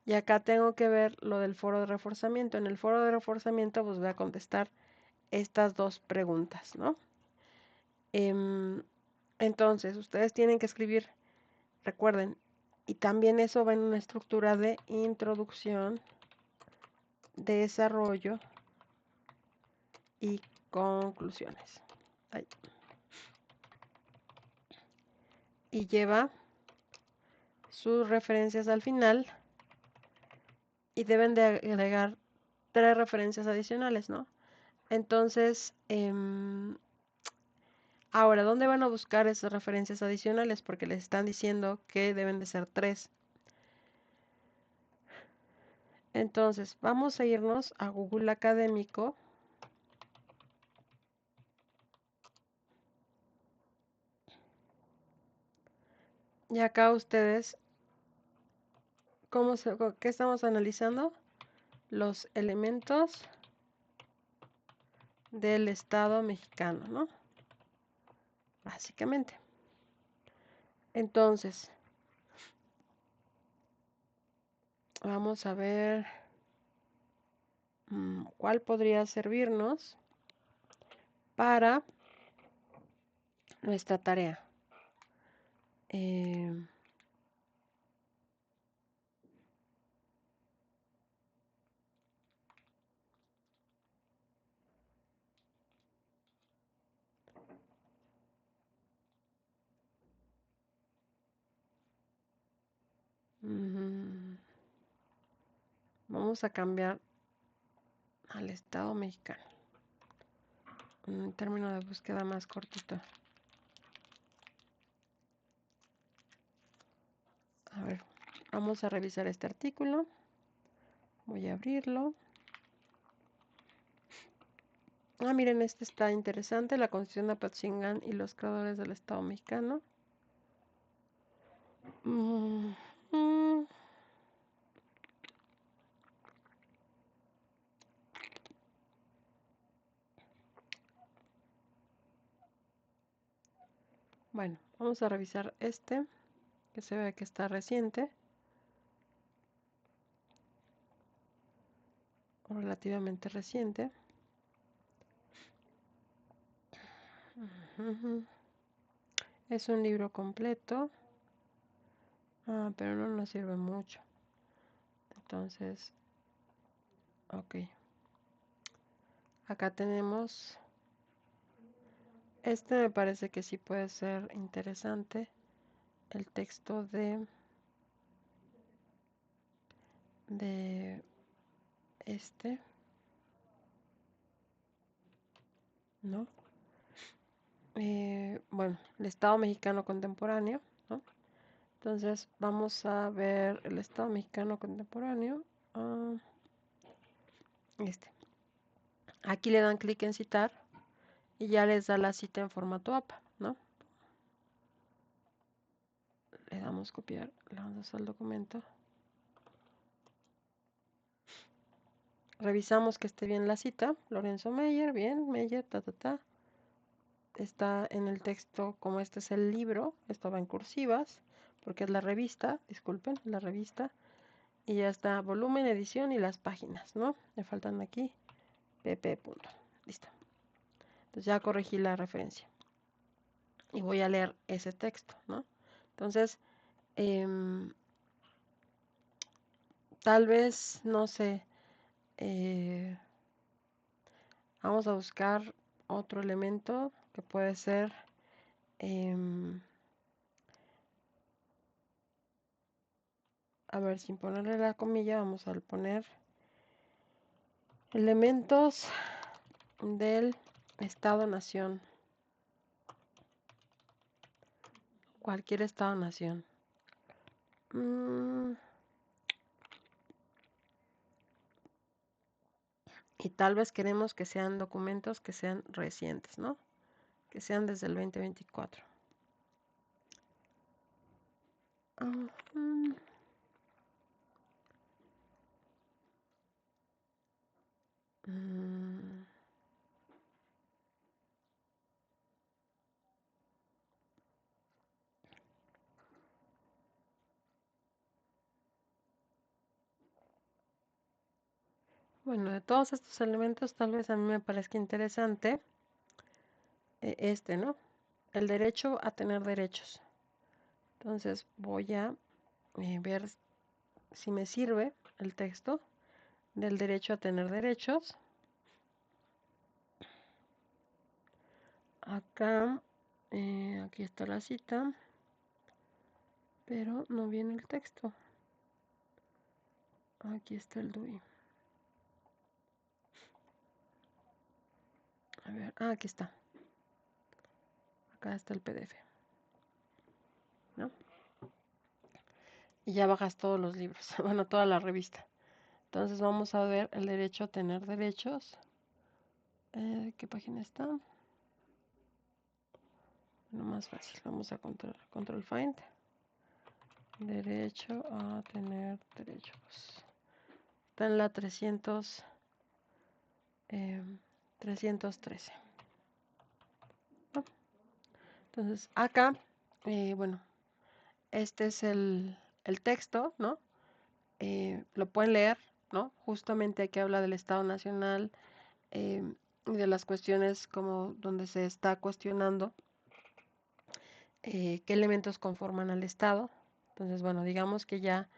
A: y acá tengo que ver lo del foro de reforzamiento. En el foro de reforzamiento pues voy a contestar estas 2 preguntas, ¿no? Entonces, ustedes tienen que escribir, recuerden, y también eso va en una estructura de introducción desarrollo y conclusiones. Ahí. Y lleva sus referencias al final y deben de agregar 3 referencias adicionales, ¿no? Entonces, ahora, ¿dónde van a buscar esas referencias adicionales? Porque les están diciendo que deben de ser 3. Entonces, vamos a irnos a Google Académico. Y acá ustedes, ¿qué estamos analizando? Los elementos del Estado mexicano, ¿no? Básicamente. Entonces, vamos a ver cuál podría servirnos para nuestra tarea. Eh, Vamos a cambiar al Estado mexicano. Un término de búsqueda más cortito. A ver, vamos a revisar este artículo. Voy a abrirlo. Miren, este está interesante. La Constitución de Apatzingán y los creadores del Estado mexicano. Bueno, vamos a revisar este, que se ve que está reciente. O relativamente reciente. Es un libro completo. Pero no nos sirve mucho. Entonces, ok. Acá tenemos. Este me parece que sí puede ser interesante. El texto de este, ¿no? Bueno, el Estado mexicano contemporáneo, ¿no? Entonces vamos a ver el Estado mexicano contemporáneo. Este. Aquí le dan clic en citar y ya les da la cita en formato APA, ¿no? Le damos copiar, le damos al documento. Revisamos que esté bien la cita. Lorenzo Meyer, bien, Meyer, Está en el texto, como este es el libro, esto va en cursivas, porque es la revista, disculpen, la revista. Y ya está, volumen, edición y las páginas, ¿no? Le faltan aquí pp. Listo. Entonces ya corregí la referencia. Y voy a leer ese texto, ¿no? Entonces, tal vez, no sé, vamos a buscar otro elemento que puede ser, a ver, sin ponerle la comilla, vamos a poner elementos del Estado-Nación. Cualquier Estado-Nación. Y tal vez queremos que sean documentos que sean recientes, ¿no? Que sean desde el 2024. Bueno, de todos estos elementos, tal vez a mí me parezca interesante este, ¿no? El derecho a tener derechos. Entonces voy a ver si me sirve el texto. del derecho a tener derechos. Acá, aquí está la cita, pero no viene el texto. Aquí está el DUI. A ver, aquí está. Acá está el PDF, ¿no? Y ya bajas todos los libros, bueno, toda la revista. Entonces vamos a ver el derecho a tener derechos. ¿Qué página está? Lo más fácil, vamos a control find. Derecho a tener derechos. Está en la 313. ¿No? Entonces acá, bueno, este es el texto, ¿no? Lo pueden leer, ¿no? Justamente aquí habla del Estado Nacional y de las cuestiones como donde se está cuestionando qué elementos conforman al Estado. Entonces, bueno, digamos que ya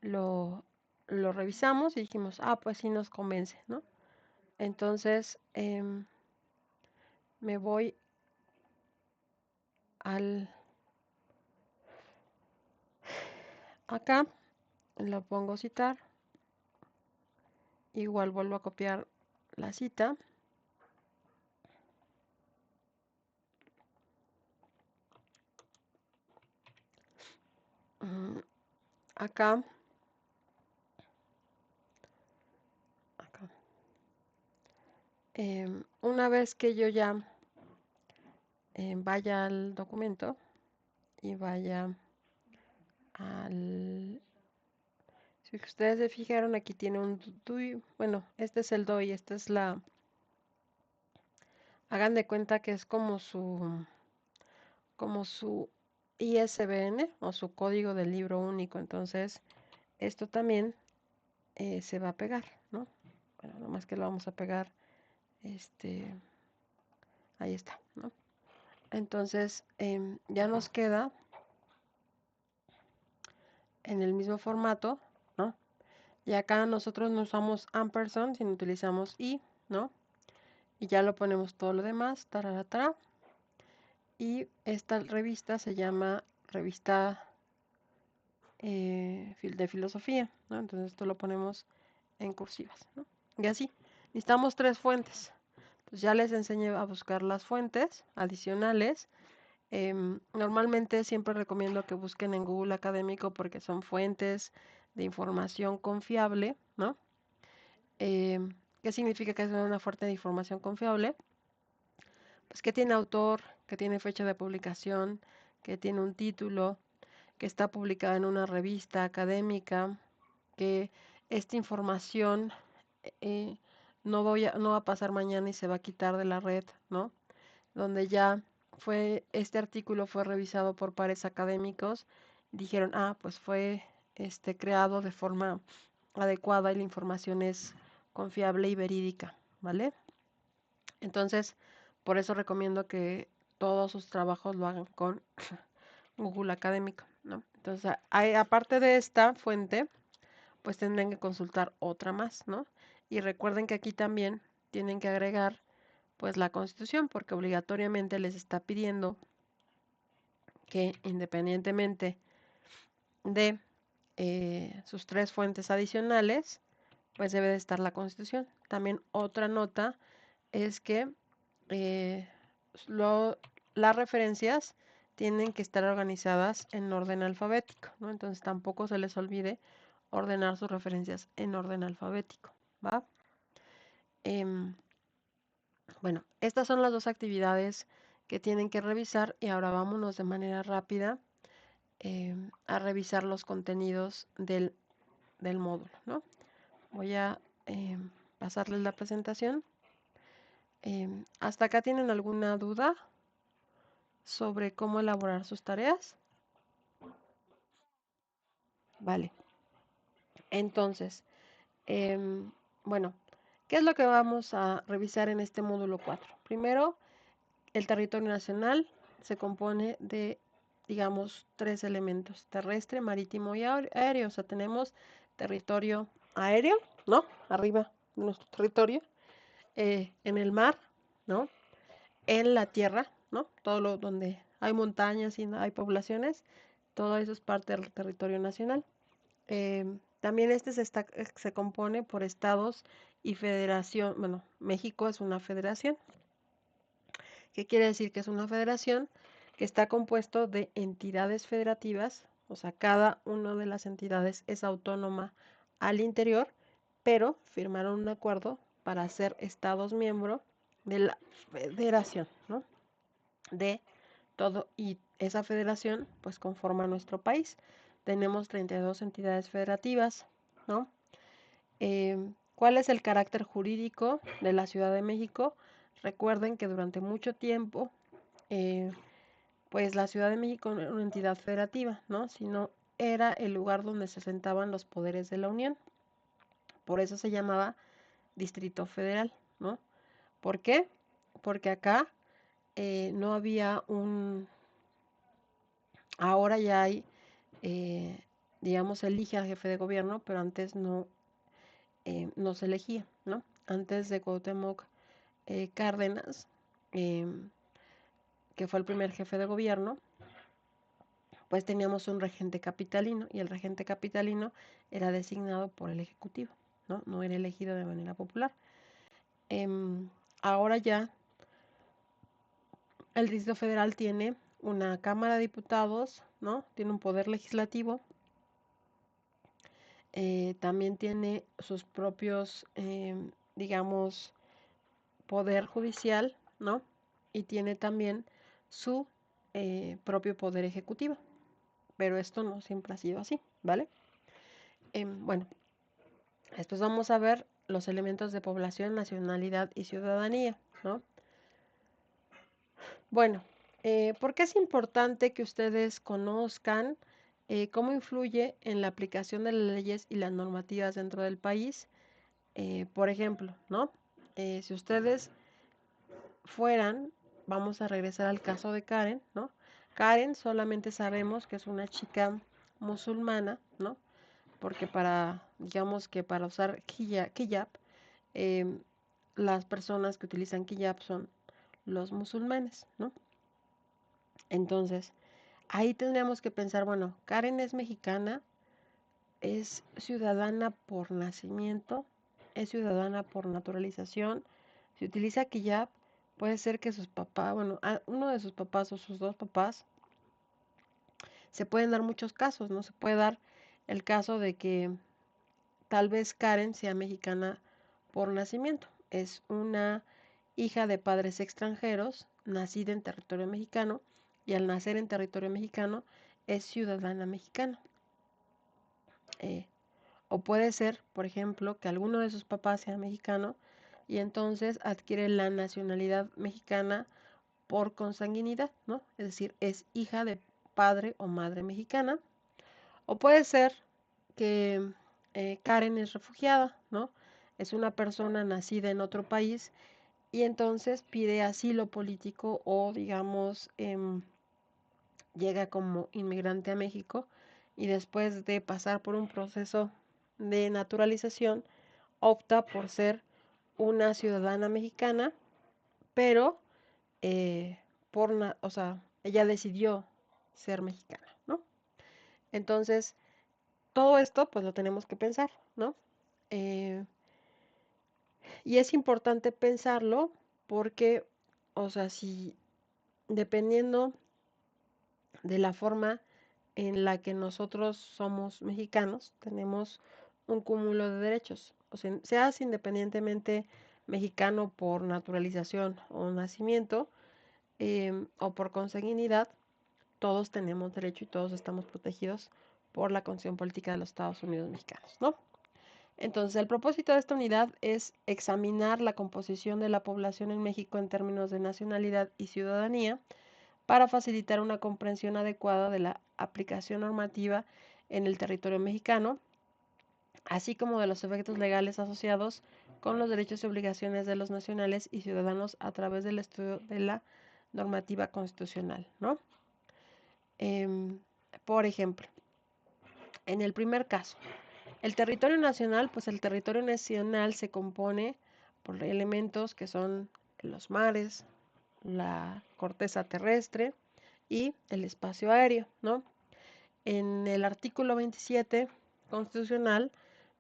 A: lo revisamos y dijimos, pues sí nos convence, ¿no? Entonces, me voy acá, lo pongo citar, igual vuelvo a copiar la cita. Acá, una vez que yo ya vaya al documento y vaya si ustedes se fijaron, aquí tiene un DOI, bueno, este es el DOI, esta es hagan de cuenta que es como su ISBN o su código del libro único. Entonces, esto también se va a pegar, ¿no? Bueno, nomás que lo vamos a pegar, ahí está, ¿no? Entonces, ya nos queda en el mismo formato, ¿no? Y acá nosotros no usamos ampersand, sino utilizamos i, ¿no? Y ya lo ponemos todo lo demás, tararatra. Y esta revista se llama Revista de Filosofía, ¿no? Entonces esto lo ponemos en cursivas, ¿no? Y así, necesitamos 3 fuentes. Entonces ya les enseñé a buscar las fuentes adicionales. Normalmente siempre recomiendo que busquen en Google Académico porque son fuentes de información confiable, ¿no? ¿Qué significa que es una fuente de información confiable? Pues que tiene autor, que tiene fecha de publicación, que tiene un título, que está publicada en una revista académica, que esta información no va a pasar mañana y se va a quitar de la red, ¿no? Donde ya este artículo fue revisado por pares académicos, dijeron, pues fue creado de forma adecuada y la información es confiable y verídica, ¿vale? Entonces, por eso recomiendo que todos sus trabajos lo hagan con Google Académico, ¿no? Entonces, aparte de esta fuente, pues tendrán que consultar otra más, ¿no? Y recuerden que aquí también tienen que agregar, pues, la Constitución, porque obligatoriamente les está pidiendo que independientemente de sus 3 fuentes adicionales, pues debe de estar la Constitución. También otra nota es que eh, las referencias tienen que estar organizadas en orden alfabético, ¿no? Entonces tampoco se les olvide ordenar sus referencias en orden alfabético, ¿va? Bueno, estas son las 2 actividades que tienen que revisar y ahora vámonos de manera rápida a revisar los contenidos del módulo, ¿no? Voy a pasarles la presentación. ¿Hasta acá tienen alguna duda sobre cómo elaborar sus tareas? Vale. Entonces, bueno, ¿qué es lo que vamos a revisar en este módulo 4? Primero, el territorio nacional se compone de, digamos, 3 elementos: terrestre, marítimo y aéreo. O sea, tenemos territorio aéreo, ¿no? Arriba de nuestro territorio, en el mar, ¿no? En la tierra, ¿no? Todo lo donde hay montañas y no hay poblaciones, todo eso es parte del territorio nacional. También se compone por estados y federación. Bueno, México es una federación. ¿Qué quiere decir que es una federación? Que está compuesto de entidades federativas, o sea, cada una de las entidades es autónoma al interior, pero firmaron un acuerdo para ser estados miembros de la federación, ¿no? De todo, y esa federación pues conforma nuestro país. Tenemos 32 entidades federativas, ¿no? ¿Cuál es el carácter jurídico de la Ciudad de México? Recuerden que durante mucho tiempo, eh, pues la Ciudad de México no era una entidad federativa, ¿no? Sino era el lugar donde se asentaban los poderes de la Unión. Por eso se llamaba Distrito Federal, ¿no? ¿Por qué? Porque acá no había un... Ahora ya hay, eh, digamos, elige al jefe de gobierno, pero antes no se elegía, ¿no? Antes de Cuauhtémoc Cárdenas, eh, que fue el primer jefe de gobierno, pues teníamos un regente capitalino y el regente capitalino era designado por el Ejecutivo, ¿no? No era elegido de manera popular. Ahora ya el Distrito Federal tiene una Cámara de Diputados, ¿no? Tiene un poder legislativo, también tiene sus propios, digamos, poder judicial, ¿no? Y tiene también su propio poder ejecutivo. Pero esto no siempre ha sido así, ¿vale? Bueno, después vamos a ver los elementos de población, nacionalidad y ciudadanía, ¿no? Bueno, ¿por qué es importante que ustedes conozcan cómo influye en la aplicación de las leyes y las normativas dentro del país? Por ejemplo, ¿no? Si ustedes fueran, vamos a regresar al caso de Karen, ¿no? Karen solamente sabemos que es una chica musulmana, ¿no? Porque digamos que para usar hijab, em, las personas que utilizan hijab son los musulmanes, ¿no? Entonces, ahí tendríamos que pensar, bueno, Karen es mexicana, es ciudadana por nacimiento, es ciudadana por naturalización, si utiliza hijab, puede ser que sus papás, bueno, uno de sus papás o sus dos papás, se pueden dar muchos casos, ¿no? Se puede dar el caso de que tal vez Karen sea mexicana por nacimiento. Es una hija de padres extranjeros, nacida en territorio mexicano, y al nacer en territorio mexicano es ciudadana mexicana. Eh, o puede ser, por ejemplo, que alguno de sus papás sea mexicano y entonces adquiere la nacionalidad mexicana por consanguinidad, ¿no? Es decir, es hija de padre o madre mexicana. O puede ser que Karen es refugiada, ¿no? Es una persona nacida en otro país y entonces pide asilo político o, digamos, llega como inmigrante a México y después de pasar por un proceso de naturalización, opta por ser una ciudadana mexicana, pero eh, o sea, ella decidió ser mexicana, ¿no? Entonces, todo esto pues lo tenemos que pensar, ¿no? Eh, y es importante pensarlo porque, o sea, si dependiendo de la forma en la que nosotros somos mexicanos, tenemos un cúmulo de derechos. O sea, seas independientemente mexicano por naturalización o nacimiento o por consanguinidad, todos tenemos derecho y todos estamos protegidos por la Constitución Política de los Estados Unidos Mexicanos, ¿no? Entonces, el propósito de esta unidad es examinar la composición de la población en México en términos de nacionalidad y ciudadanía para facilitar una comprensión adecuada de la aplicación normativa en el territorio mexicano, así como de los efectos legales asociados con los derechos y obligaciones de los nacionales y ciudadanos a través del estudio de la normativa constitucional, ¿no? Em, por ejemplo, en el primer caso, El territorio nacional, pues el territorio nacional se compone por elementos que son los mares, la corteza terrestre y el espacio aéreo, ¿no? En el artículo 27 constitucional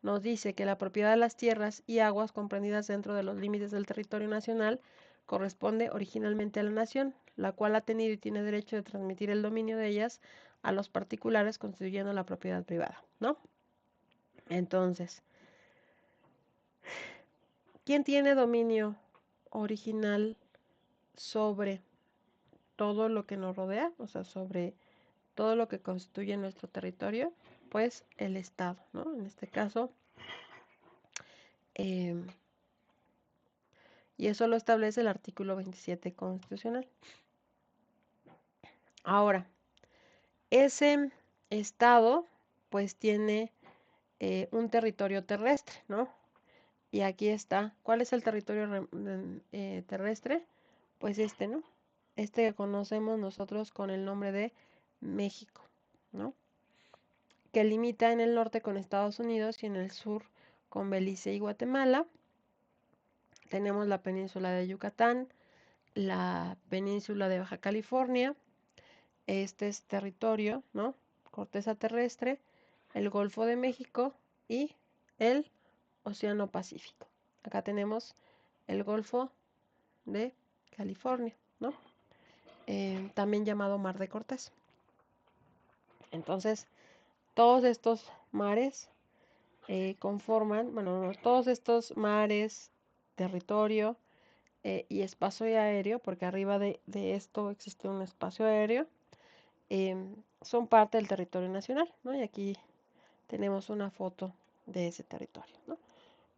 A: nos dice que la propiedad de las tierras y aguas comprendidas dentro de los límites del territorio nacional corresponde originalmente a la nación, la cual ha tenido y tiene derecho de transmitir el dominio de ellas a los particulares constituyendo la propiedad privada, ¿no? Entonces, ¿quién tiene dominio original sobre todo lo que nos rodea? O sea, sobre todo lo que constituye nuestro territorio, pues el Estado, ¿no? En este caso, eh, y eso lo establece el artículo 27 constitucional. Ahora, ese Estado, pues tiene un territorio terrestre, ¿no? Y aquí está, ¿cuál es el territorio terrestre? Pues este, ¿no? Este que conocemos nosotros con el nombre de México, ¿no? Que limita en el norte con Estados Unidos y en el sur con Belice y Guatemala. Tenemos la península de Yucatán, la península de Baja California, este es territorio, ¿no? Corteza terrestre, el Golfo de México y el Océano Pacífico. Acá tenemos el Golfo de California, ¿no? También llamado Mar de Cortés. Entonces, todos estos mares conforman, bueno, todos estos mares, territorio y espacio aéreo, porque arriba de esto existe un espacio aéreo, son parte del territorio nacional, ¿no? Y aquí tenemos una foto de ese territorio, ¿no?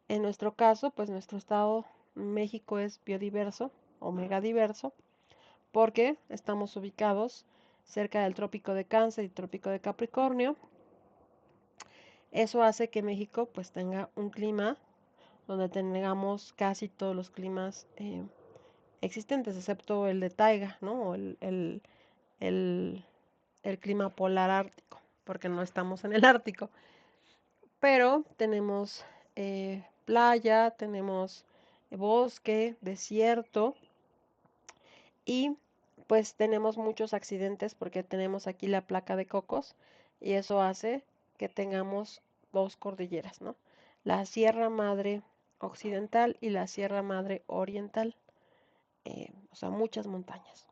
A: En nuestro caso, pues nuestro estado, México, es biodiverso o megadiverso, porque estamos ubicados cerca del trópico de Cáncer y trópico de Capricornio. Eso hace que México pues tenga un clima donde tengamos casi todos los climas existentes, excepto el de taiga, ¿no? O el clima polar ártico, porque no estamos en el Ártico. Pero tenemos playa, tenemos bosque, desierto y pues tenemos muchos accidentes porque tenemos aquí la placa de Cocos y eso hace que tengamos dos cordilleras, ¿no? La Sierra Madre Occidental y la Sierra Madre Oriental, o sea, muchas montañas.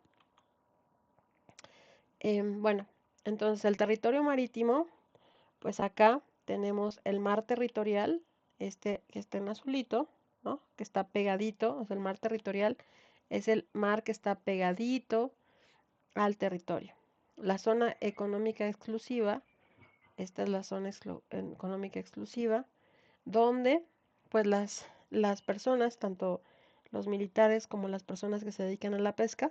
A: Bueno, entonces el territorio marítimo, pues acá tenemos el mar territorial, este que está en azulito, ¿no? Que está pegadito, o sea, el mar territorial es el mar que está pegadito al territorio. La zona económica exclusiva, esta es la zona económica exclusiva, donde pues las personas, tanto los militares como las personas que se dedican a la pesca,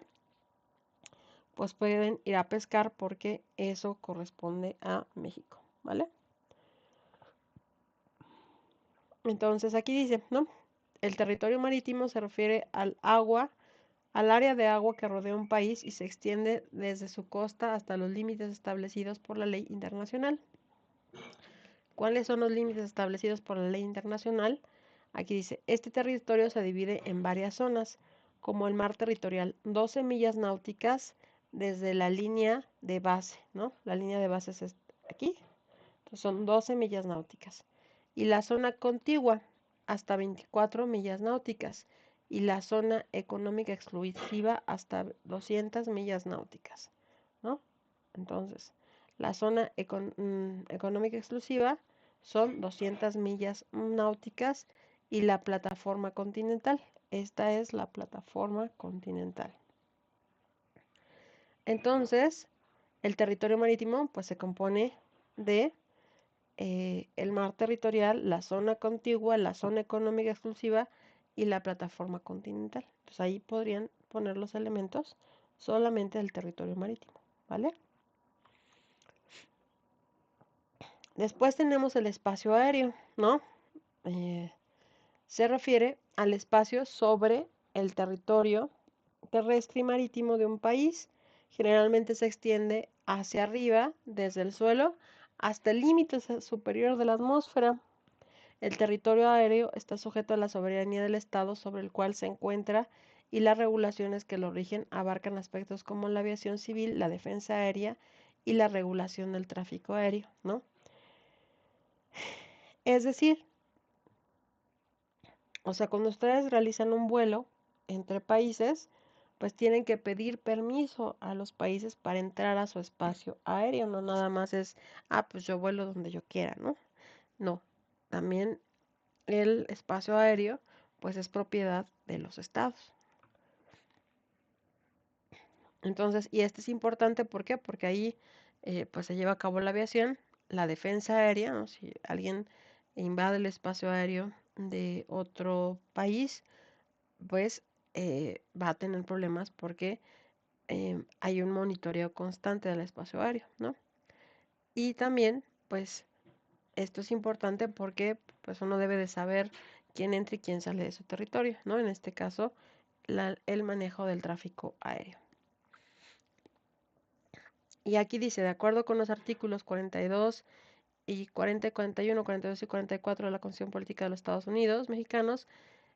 A: pues pueden ir a pescar porque eso corresponde a México, ¿vale? Entonces aquí dice, ¿no? El territorio marítimo se refiere al agua, al área de agua que rodea un país y se extiende desde su costa hasta los límites establecidos por la ley internacional. ¿Cuáles son los límites establecidos por la ley internacional? Aquí dice, este territorio se divide en varias zonas, como el mar territorial, 12 millas náuticas desde la línea de base, ¿no? La línea de base es aquí, entonces son 12 millas náuticas. Y la zona contigua, hasta 24 millas náuticas. Y la zona económica exclusiva hasta 200 millas náuticas, ¿no? Entonces, la zona económica exclusiva son 200 millas náuticas y la plataforma continental. Esta es la plataforma continental. Entonces, el territorio marítimo pues se compone de el mar territorial, la zona contigua, la zona económica exclusiva y la plataforma continental. Entonces ahí podrían poner los elementos solamente del territorio marítimo, ¿vale? Después tenemos el espacio aéreo, ¿no? Se refiere al espacio sobre el territorio terrestre y marítimo de un país. Generalmente se extiende hacia arriba, desde el suelo, hasta el límite superior de la atmósfera. El territorio aéreo está sujeto a la soberanía del Estado sobre el cual se encuentra y las regulaciones que lo rigen abarcan aspectos como la aviación civil, la defensa aérea y la regulación del tráfico aéreo, ¿no? Es decir, o sea, cuando ustedes realizan un vuelo entre países, pues tienen que pedir permiso a los países para entrar a su espacio aéreo, no nada más es, pues yo vuelo donde yo quiera, ¿no? No, también el espacio aéreo, pues es propiedad de los estados. Entonces, y este es importante, ¿por qué? Porque ahí, pues se lleva a cabo la aviación, la defensa aérea, ¿no? Si alguien invade el espacio aéreo de otro país, pues va a tener problemas porque hay un monitoreo constante del espacio aéreo, ¿no? Y también, pues, esto es importante porque pues uno debe de saber quién entra y quién sale de su territorio, ¿no? En este caso, el manejo del tráfico aéreo. Y aquí dice, de acuerdo con los artículos 42 y 40, 41, 42 y 44 de la Constitución Política de los Estados Unidos Mexicanos,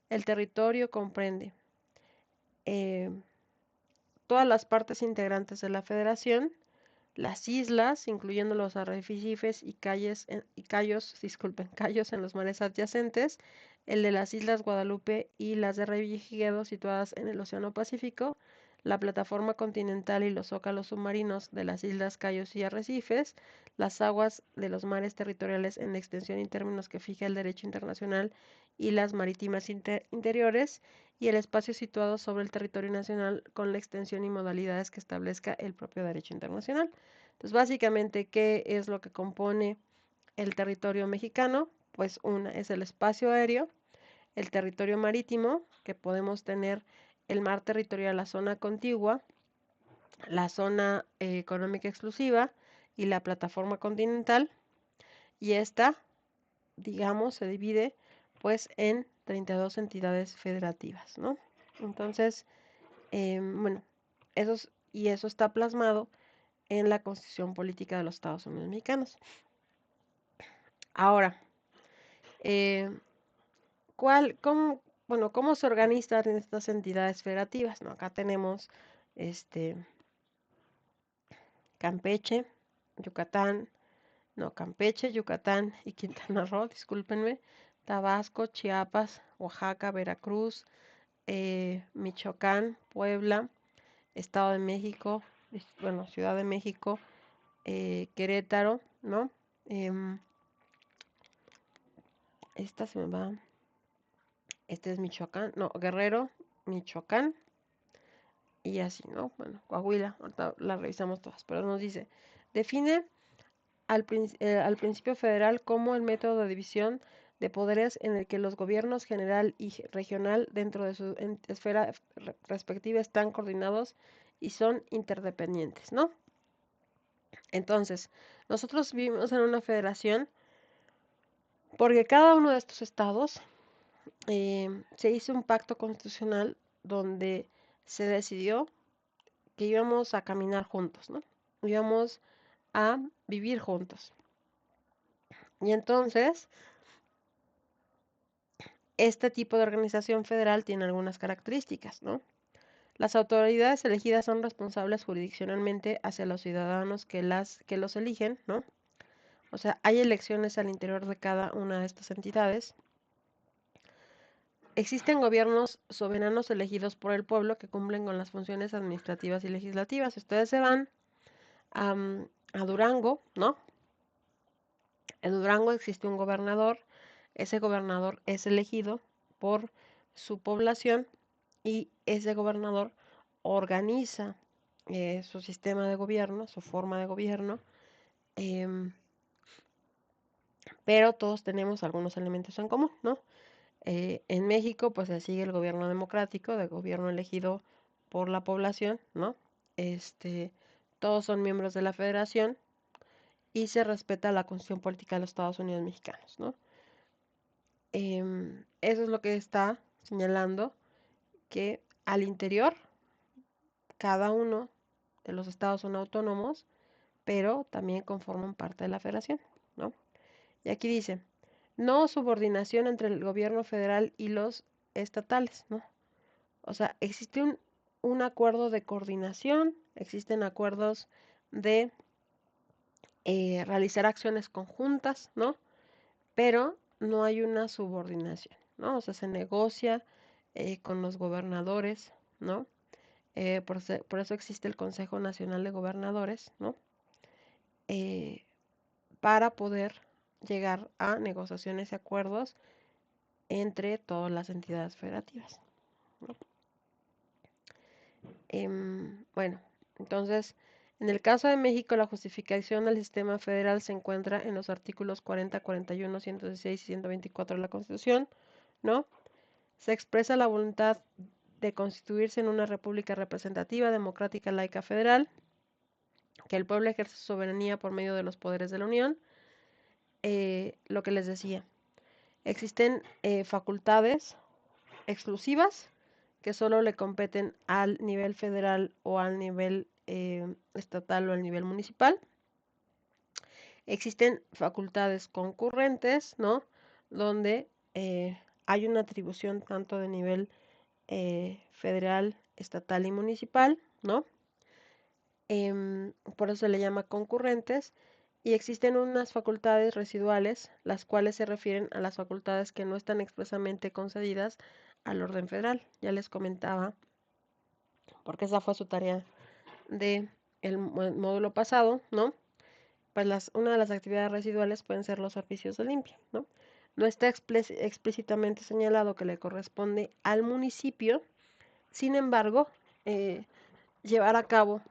A: el territorio comprende eh, todas las partes integrantes de la federación, las islas, incluyendo los arrecifes y cayos, disculpen, cayos en los mares adyacentes, el de las Islas Guadalupe y las de Revillagigedo situadas en el Océano Pacífico, la plataforma continental y los zócalos submarinos de las islas, cayos y arrecifes, las aguas de los mares territoriales en extensión y términos que fija el derecho internacional y las marítimas interiores, y el espacio situado sobre el territorio nacional con la extensión y modalidades que establezca el propio derecho internacional. Entonces, básicamente, ¿qué es lo que compone el territorio mexicano? Pues una es el espacio aéreo, el territorio marítimo, que podemos tener el mar territorial, la zona contigua, la zona económica exclusiva y la plataforma continental. Y esta, digamos, se divide pues en 32 entidades federativas, ¿no? Entonces, bueno, eso está plasmado en la Constitución Política de los Estados Unidos Mexicanos. Ahora, eh, ¿cómo se organizan estas entidades federativas? ¿No? Acá tenemos este, Campeche, Yucatán, no, Campeche, Yucatán y Quintana Roo, discúlpenme, Tabasco, Chiapas, Oaxaca, Veracruz, Michoacán, Puebla, Estado de México, bueno, Ciudad de México, Querétaro, ¿no? Esta se me va. Este es Michoacán, no, Guerrero, Michoacán y así, ¿no? Bueno, Coahuila, ahorita la revisamos todas, pero nos dice, define al principio federal como el método de división de poderes en el que los gobiernos general y regional dentro de su esfera respectiva están coordinados y son interdependientes, ¿no? Entonces, nosotros vivimos en una federación porque cada uno de estos estados se hizo un pacto constitucional donde se decidió que íbamos a caminar juntos, ¿no? Íbamos a vivir juntos. Y entonces, este tipo de organización federal tiene algunas características, ¿no? Las autoridades elegidas son responsables jurisdiccionalmente hacia los ciudadanos que los eligen, ¿no? O sea, hay elecciones al interior de cada una de estas entidades. Existen gobiernos soberanos elegidos por el pueblo que cumplen con las funciones administrativas y legislativas. Ustedes se van a Durango, ¿no? En Durango existe un gobernador. Ese gobernador es elegido por su población y ese gobernador organiza su sistema de gobierno, su forma de gobierno, em, pero todos tenemos algunos elementos en común, ¿no? En México, pues se sigue el gobierno democrático, de gobierno elegido por la población, ¿no? Este, todos son miembros de la federación y se respeta la Constitución Política de los Estados Unidos Mexicanos, ¿no? Eso es lo que está señalando que al interior cada uno de los estados son autónomos, pero también conforman parte de la federación, ¿no? Y aquí dice, no subordinación entre el gobierno federal y los estatales, ¿no? O sea, existe un acuerdo de coordinación, existen acuerdos de realizar acciones conjuntas, ¿no? Pero no hay una subordinación, ¿no? O sea, se negocia con los gobernadores, ¿no? Por eso existe el Consejo Nacional de Gobernadores, ¿no? Eh, para poder llegar a negociaciones y acuerdos entre todas las entidades federativas, ¿no? Bueno, entonces, en el caso de México, la justificación del sistema federal se encuentra en los artículos 40, 41, 116 y 124 de la Constitución, ¿no? Se expresa la voluntad de constituirse en una república representativa, democrática, laica, federal, que el pueblo ejerce su soberanía por medio de los poderes de la Unión. Lo que les decía, existen facultades exclusivas que solo le competen al nivel federal o al nivel estatal o al nivel municipal. Existen facultades concurrentes, ¿no? Donde hay una atribución tanto de nivel federal, estatal y municipal, ¿no? Por eso se le llama concurrentes. Y existen unas facultades residuales, las cuales se refieren a las facultades que no están expresamente concedidas al orden federal. Ya les comentaba, porque esa fue su tarea de el módulo pasado, ¿no? Pues una de las actividades residuales pueden ser los servicios de limpia, ¿no? No está explícitamente señalado que le corresponde al municipio, sin embargo, llevar a cabo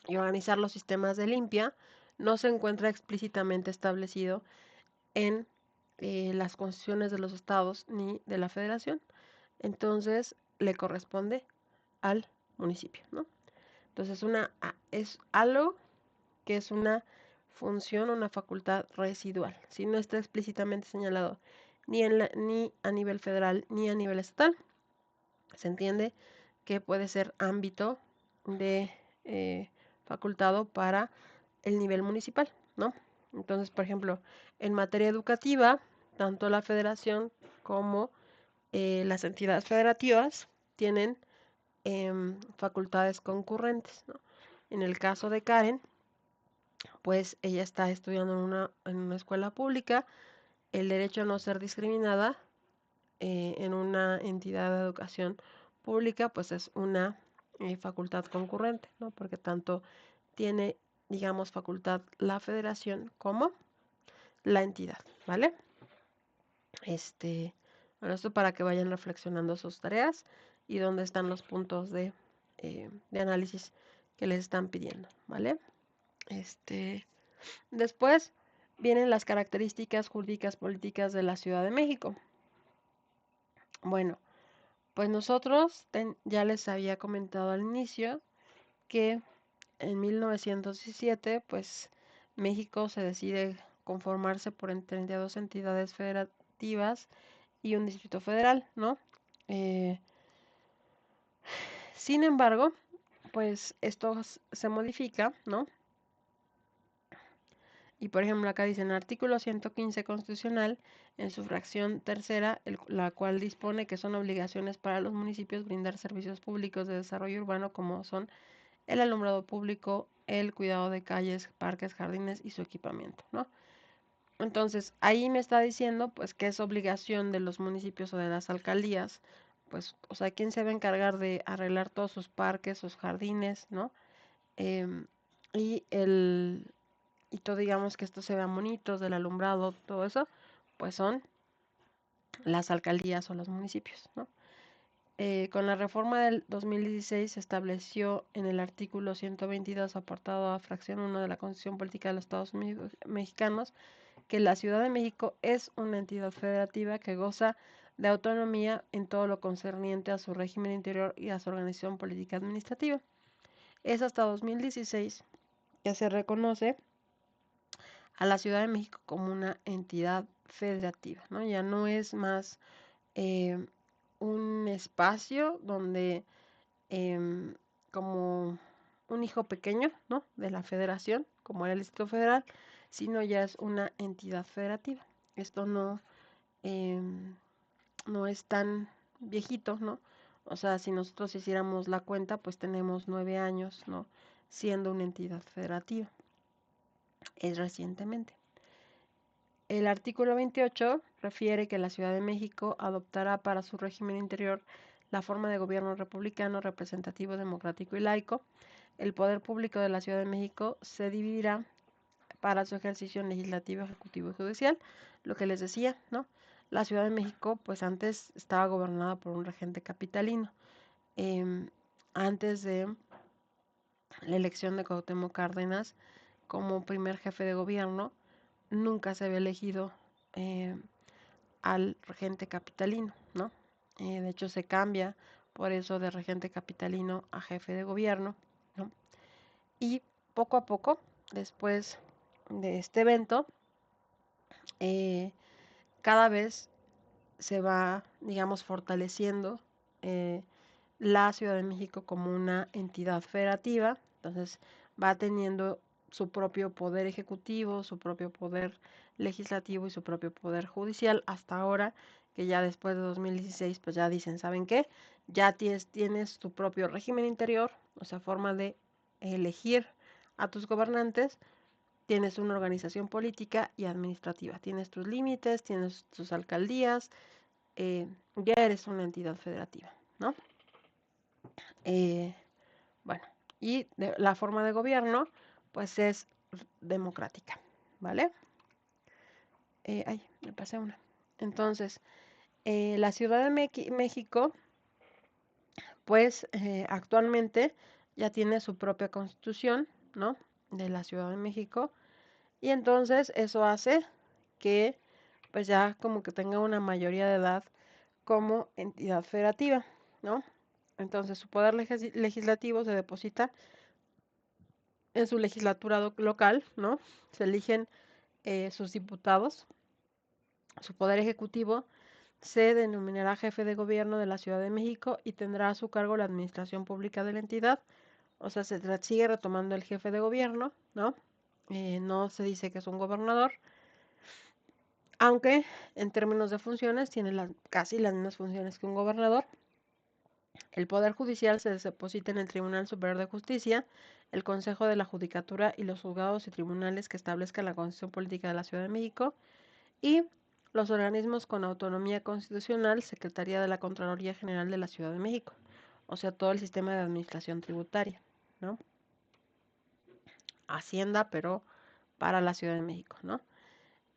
A: y organizar los sistemas de limpia no se encuentra explícitamente establecido en las constituciones de los estados ni de la federación. Entonces, le corresponde al municipio, ¿no? Entonces, es algo que es una función o una facultad residual. Si no está explícitamente señalado ni a nivel federal ni a nivel estatal, se entiende que puede ser ámbito de facultado para el nivel municipal, ¿no? Entonces, por ejemplo, en materia educativa, tanto la federación como las entidades federativas tienen facultades concurrentes, ¿no? En el caso de Karen, pues ella está estudiando en una escuela pública, el derecho a no ser discriminada en una entidad de educación pública, pues es una facultad concurrente, ¿no? Porque tanto tiene, digamos, facultad la federación como la entidad, ¿vale? Bueno, esto para que vayan reflexionando sus tareas y dónde están los puntos de análisis que les están pidiendo, ¿vale? Después vienen las características jurídicas políticas de la Ciudad de México. Bueno, pues nosotros ya les había comentado al inicio que en 1917, pues México se decide conformarse por 32 entidades federativas y un distrito federal, ¿no? Eh, Sin embargo, pues esto se modifica, ¿no? Y por ejemplo, acá dice en el artículo 115 constitucional, en su fracción tercera, la cual dispone que son obligaciones para los municipios brindar servicios públicos de desarrollo urbano como son el alumbrado público, el cuidado de calles, parques, jardines y su equipamiento, ¿no? Entonces, ahí me está diciendo, pues, que es obligación de los municipios o de las alcaldías, pues, o sea, ¿quién se va a encargar de arreglar todos sus parques, sus jardines, ¿no? Em, y y todo, digamos, que esto se vea bonitos, del alumbrado, todo eso, pues son las alcaldías o los municipios, ¿no? Con la reforma del 2016 se estableció en el artículo 122, apartado a fracción 1 de la Constitución Política de los Estados Unidos Mexicanos, que la Ciudad de México es una entidad federativa que goza de autonomía en todo lo concerniente a su régimen interior y a su organización política administrativa. Es hasta 2016 que se reconoce a la Ciudad de México como una entidad federativa, ¿no? Ya no es más eh, un espacio donde, em, como un hijo pequeño, ¿no? De la federación, como era el Distrito Federal, sino ya es una entidad federativa. Esto em, no es tan viejito, ¿no? O sea, si nosotros hiciéramos la cuenta, pues tenemos 9 años, ¿no? Siendo una entidad federativa. Es recientemente. El artículo 28 refiere que la Ciudad de México adoptará para su régimen interior la forma de gobierno republicano, representativo, democrático y laico. El poder público de la Ciudad de México se dividirá para su ejercicio en legislativo, ejecutivo y judicial. Lo que les decía, ¿no? La Ciudad de México, pues antes estaba gobernada por un regente capitalino. Antes de la elección de Cuauhtémoc Cárdenas como primer jefe de gobierno, nunca se había elegido eh, al regente capitalino, ¿no? De hecho, se cambia por eso de regente capitalino a jefe de gobierno, ¿no? Y poco a poco, después de este evento, eh, cada vez se va, digamos, fortaleciendo eh, la Ciudad de México como una entidad federativa, entonces va teniendo su propio poder ejecutivo, su propio poder legislativo y su propio poder judicial hasta ahora, que ya después de 2016 pues ya dicen, ¿saben qué? Ya tienes tu propio régimen interior, o sea, forma de elegir a tus gobernantes, tienes una organización política y administrativa, tienes tus límites, tienes tus alcaldías, ya eres una entidad federativa, ¿no? Eh, bueno, y la forma de gobierno, pues es democrática, ¿vale? Ay, me pasé una. Entonces, la Ciudad de México, pues actualmente ya tiene su propia constitución, ¿no? De la Ciudad de México. Y entonces eso hace que, pues ya como que tenga una mayoría de edad como entidad federativa, ¿no? Entonces su poder legislativo se deposita en su legislatura local, ¿no? Se eligen sus diputados. Su poder ejecutivo se denominará jefe de gobierno de la Ciudad de México y tendrá a su cargo la administración pública de la entidad. O sea, se sigue retomando el jefe de gobierno, ¿no? No se dice que es un gobernador, aunque en términos de funciones tiene casi las mismas funciones que un gobernador. El Poder Judicial se deposita en el Tribunal Superior de Justicia, el Consejo de la Judicatura y los juzgados y tribunales que establezcan la Constitución Política de la Ciudad de México y los organismos con autonomía constitucional, Secretaría de la Contraloría General de la Ciudad de México, o sea, todo el sistema de administración tributaria, ¿no? Hacienda, pero para la Ciudad de México, ¿no?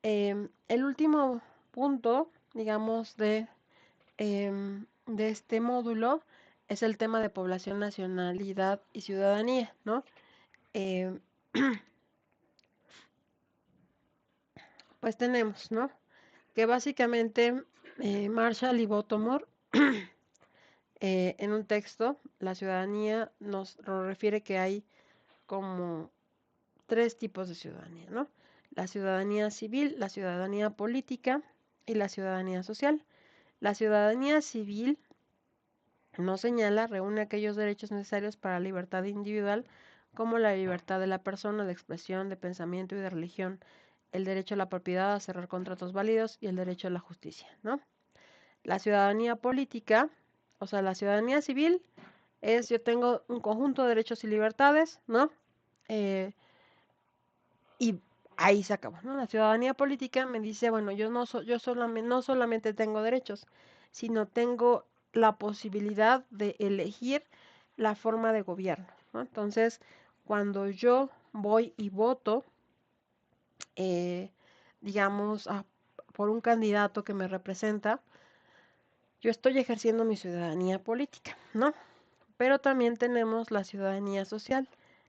A: El último punto, digamos, de este módulo es el tema de población, nacionalidad y ciudadanía, ¿no? Em, pues tenemos, ¿no? Que básicamente Marshall y Baltimore en un texto, la ciudadanía nos refiere que hay como tres tipos de ciudadanía, ¿no? La ciudadanía civil, la ciudadanía política y la ciudadanía social. La ciudadanía civil no señala, reúne aquellos derechos necesarios para la libertad individual, como la libertad de la persona, de expresión, de pensamiento y de religión, el derecho a la propiedad, a cerrar contratos válidos y el derecho a la justicia, ¿no? La ciudadanía política, o sea, la ciudadanía civil es yo tengo un conjunto de derechos y libertades, ¿no? Eh, y ahí se acabó, ¿no? La ciudadanía política me dice, bueno, yo solamente, no solamente tengo derechos, sino tengo la posibilidad de elegir la forma de gobierno, ¿no? Entonces, cuando yo voy y voto, eh, digamos, por un candidato que me representa, yo estoy ejerciendo mi ciudadanía política, ¿no? Pero también tenemos la ciudadanía social.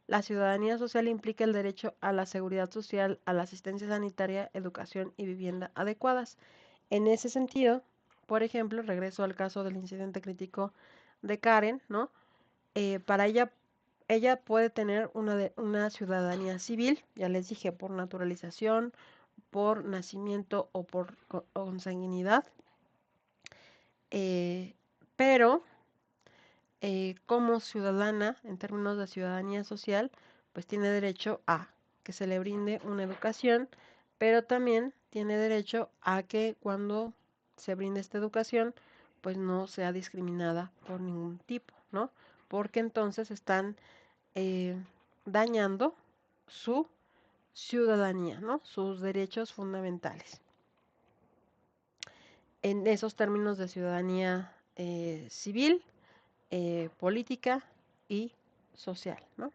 A: La ciudadanía social implica el derecho a la seguridad social, a la asistencia sanitaria, educación y vivienda adecuadas. En ese sentido, por ejemplo, regreso al caso del incidente crítico de Karen, ¿no? Para ella puede tener una ciudadanía civil, ya les dije, por naturalización, por nacimiento o por consanguinidad, pero como ciudadana, en términos de ciudadanía social, pues tiene derecho a que se le brinde una educación, pero también tiene derecho a que cuando se brinde esta educación, pues no sea discriminada por ningún tipo, ¿no? Porque entonces están eh, dañando su ciudadanía, ¿no? Sus derechos fundamentales. En esos términos de ciudadanía civil, política y social, ¿no?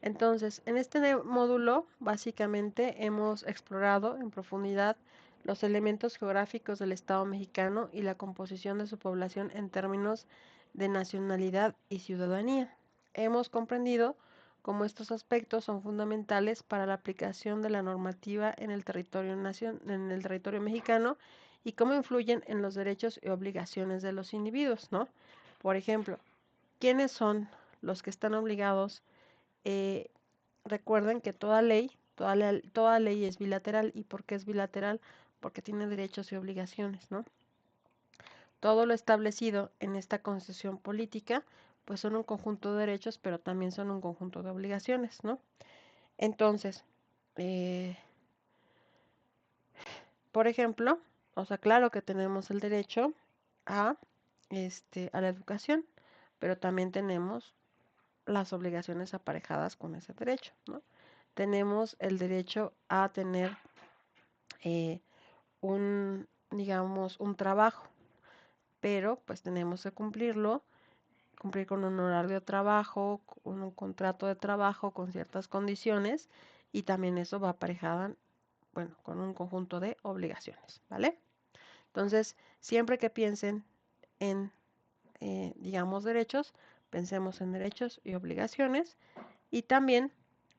A: Entonces, en este módulo básicamente hemos explorado en profundidad los elementos geográficos del Estado mexicano y la composición de su población en términos de nacionalidad y ciudadanía. Hemos comprendido cómo estos aspectos son fundamentales para la aplicación de la normativa en el territorio mexicano y cómo influyen en los derechos y obligaciones de los individuos, ¿no? Por ejemplo, ¿quiénes son los que están obligados? eh, Recuerden que toda ley es bilateral. ¿Y por qué es bilateral? Porque tiene derechos y obligaciones, ¿no? Todo lo establecido en esta constitución política, pues son un conjunto de derechos, pero también son un conjunto de obligaciones, ¿no? Entonces, eh, por ejemplo, o sea, claro que tenemos el derecho a, a la educación, pero también tenemos las obligaciones aparejadas con ese derecho, ¿no? Tenemos el derecho a tener eh, digamos, un trabajo, pero pues tenemos que cumplir con un horario de trabajo, con un contrato de trabajo, con ciertas condiciones, y también eso va aparejada, bueno, con un conjunto de obligaciones, ¿vale? Entonces, siempre que piensen en, digamos, derechos, pensemos en derechos y obligaciones, y también,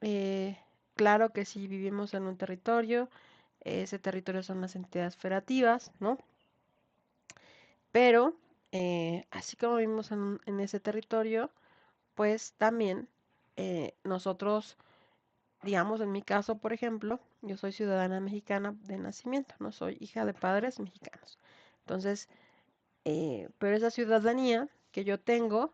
A: eh, claro que si vivimos en un territorio, ese territorio son las entidades federativas, ¿no? Pero, así como vivimos en ese territorio, pues también nosotros, digamos, en mi caso, por ejemplo, yo soy ciudadana mexicana de nacimiento, no soy hija de padres mexicanos. Entonces, pero esa ciudadanía que yo tengo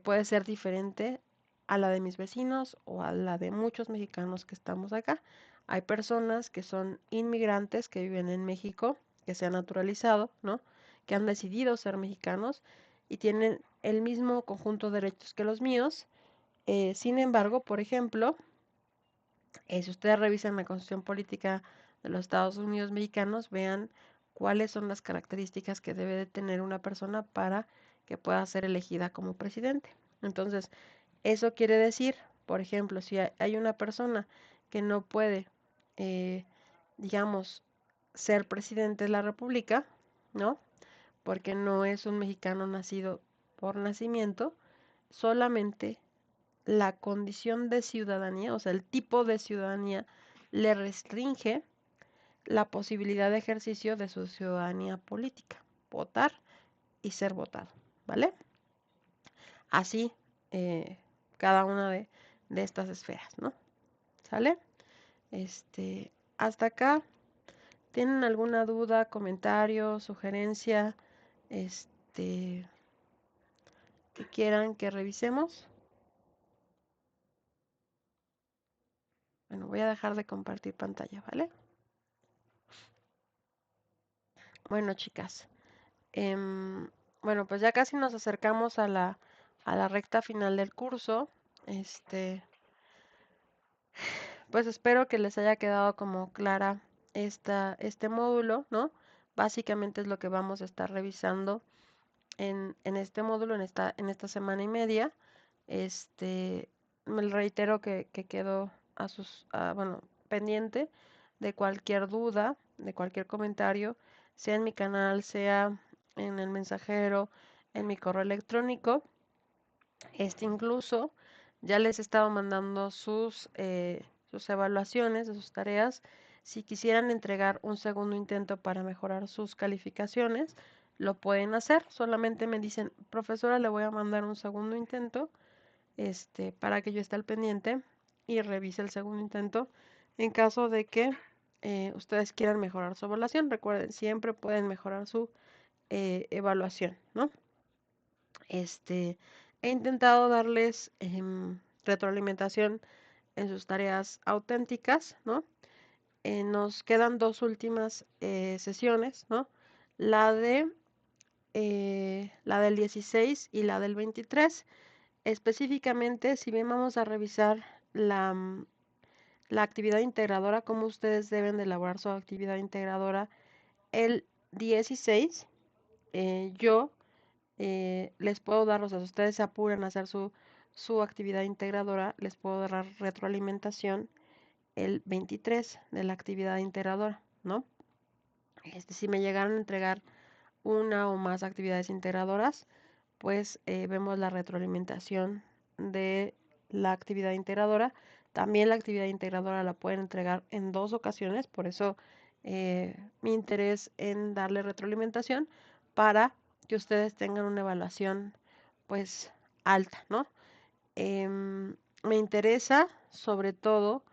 A: puede ser diferente a la de mis vecinos o a la de muchos mexicanos que estamos acá. Hay personas que son inmigrantes que viven en México, que se han naturalizado, ¿no? Que han decidido ser mexicanos y tienen el mismo conjunto de derechos que los míos. Sin embargo, por ejemplo, si ustedes revisan la Constitución Política de los Estados Unidos mexicanos, vean cuáles son las características que debe de tener una persona para que pueda ser elegida como presidente. Entonces, eso quiere decir, por ejemplo, si hay una persona que no puede, eh, digamos, ser presidente de la República, ¿no? Porque no es un mexicano nacido por nacimiento, solamente la condición de ciudadanía, o sea, el tipo de ciudadanía, le restringe la posibilidad de ejercicio de su ciudadanía política, votar y ser votado, ¿vale? Así, eh, cada una de estas esferas, ¿no? ¿Sale? Hasta acá, ¿tienen alguna duda, comentario, sugerencia, este, que quieran que revisemos? Bueno, voy a dejar de compartir pantalla, ¿vale? Bueno, chicas, bueno, pues ya casi nos acercamos a la recta final del curso. Pues espero que les haya quedado como clara este módulo, ¿no? Básicamente es lo que vamos a estar revisando en este módulo, en esta semana y media. Me reitero que quedo bueno, pendiente de cualquier duda, de cualquier comentario, sea en mi canal, sea en el mensajero, en mi correo electrónico. Incluso ya les he estado mandando sus evaluaciones de sus tareas. Si quisieran entregar un segundo intento para mejorar sus calificaciones, lo pueden hacer. Solamente me dicen, profesora, le voy a mandar un segundo intento, para que yo esté al pendiente y revise el segundo intento. En caso de que ustedes quieran mejorar su evaluación, recuerden, siempre pueden mejorar su evaluación, ¿no? He intentado darles retroalimentación en sus tareas auténticas, ¿no? Nos quedan dos últimas sesiones, ¿no? La de la del 16 y la del 23. Específicamente, si bien vamos a revisar la actividad integradora, cómo ustedes deben de elaborar su actividad integradora, el 16, yo les puedo dar, o sea, si ustedes se apuran a hacer su actividad integradora, les puedo dar retroalimentación el 23 de la actividad integradora, ¿no? Si me llegaron a entregar una o más actividades integradoras, pues vemos la retroalimentación de la actividad integradora. También la actividad integradora la pueden entregar en dos ocasiones, por eso mi interés en darle retroalimentación para que ustedes tengan una evaluación pues alta, ¿no? Me interesa sobre todo,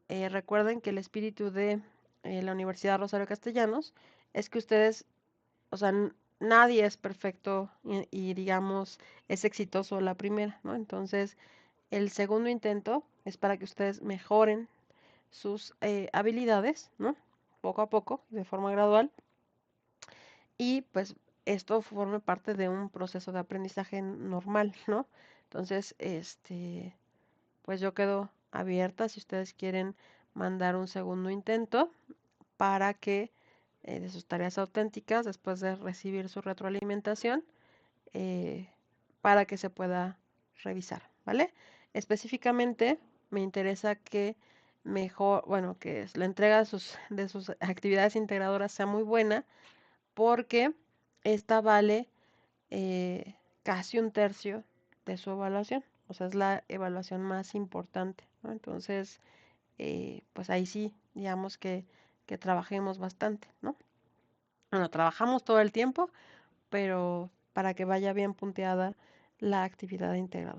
A: recuerden que el espíritu de la Universidad Rosario Castellanos es que ustedes, o sea, nadie es perfecto digamos es exitoso la primera, ¿no? Entonces, el segundo intento es para que ustedes mejoren sus habilidades, ¿no? Poco a poco, de forma gradual, y pues esto forme parte de un proceso de aprendizaje normal, ¿no? Entonces, pues yo quedo abierta si ustedes quieren mandar un segundo intento para que de sus tareas auténticas, después de recibir su retroalimentación, eh, para que se pueda revisar, ¿vale? Específicamente me interesa que mejor, bueno, que la entrega de sus actividades integradoras sea muy buena, porque esta vale casi un tercio de su evaluación, o sea, es la evaluación más importante, ¿no? Entonces, pues ahí sí, digamos que trabajemos bastante, ¿no? Bueno, trabajamos todo el tiempo, pero para que vaya bien punteada la actividad integrada.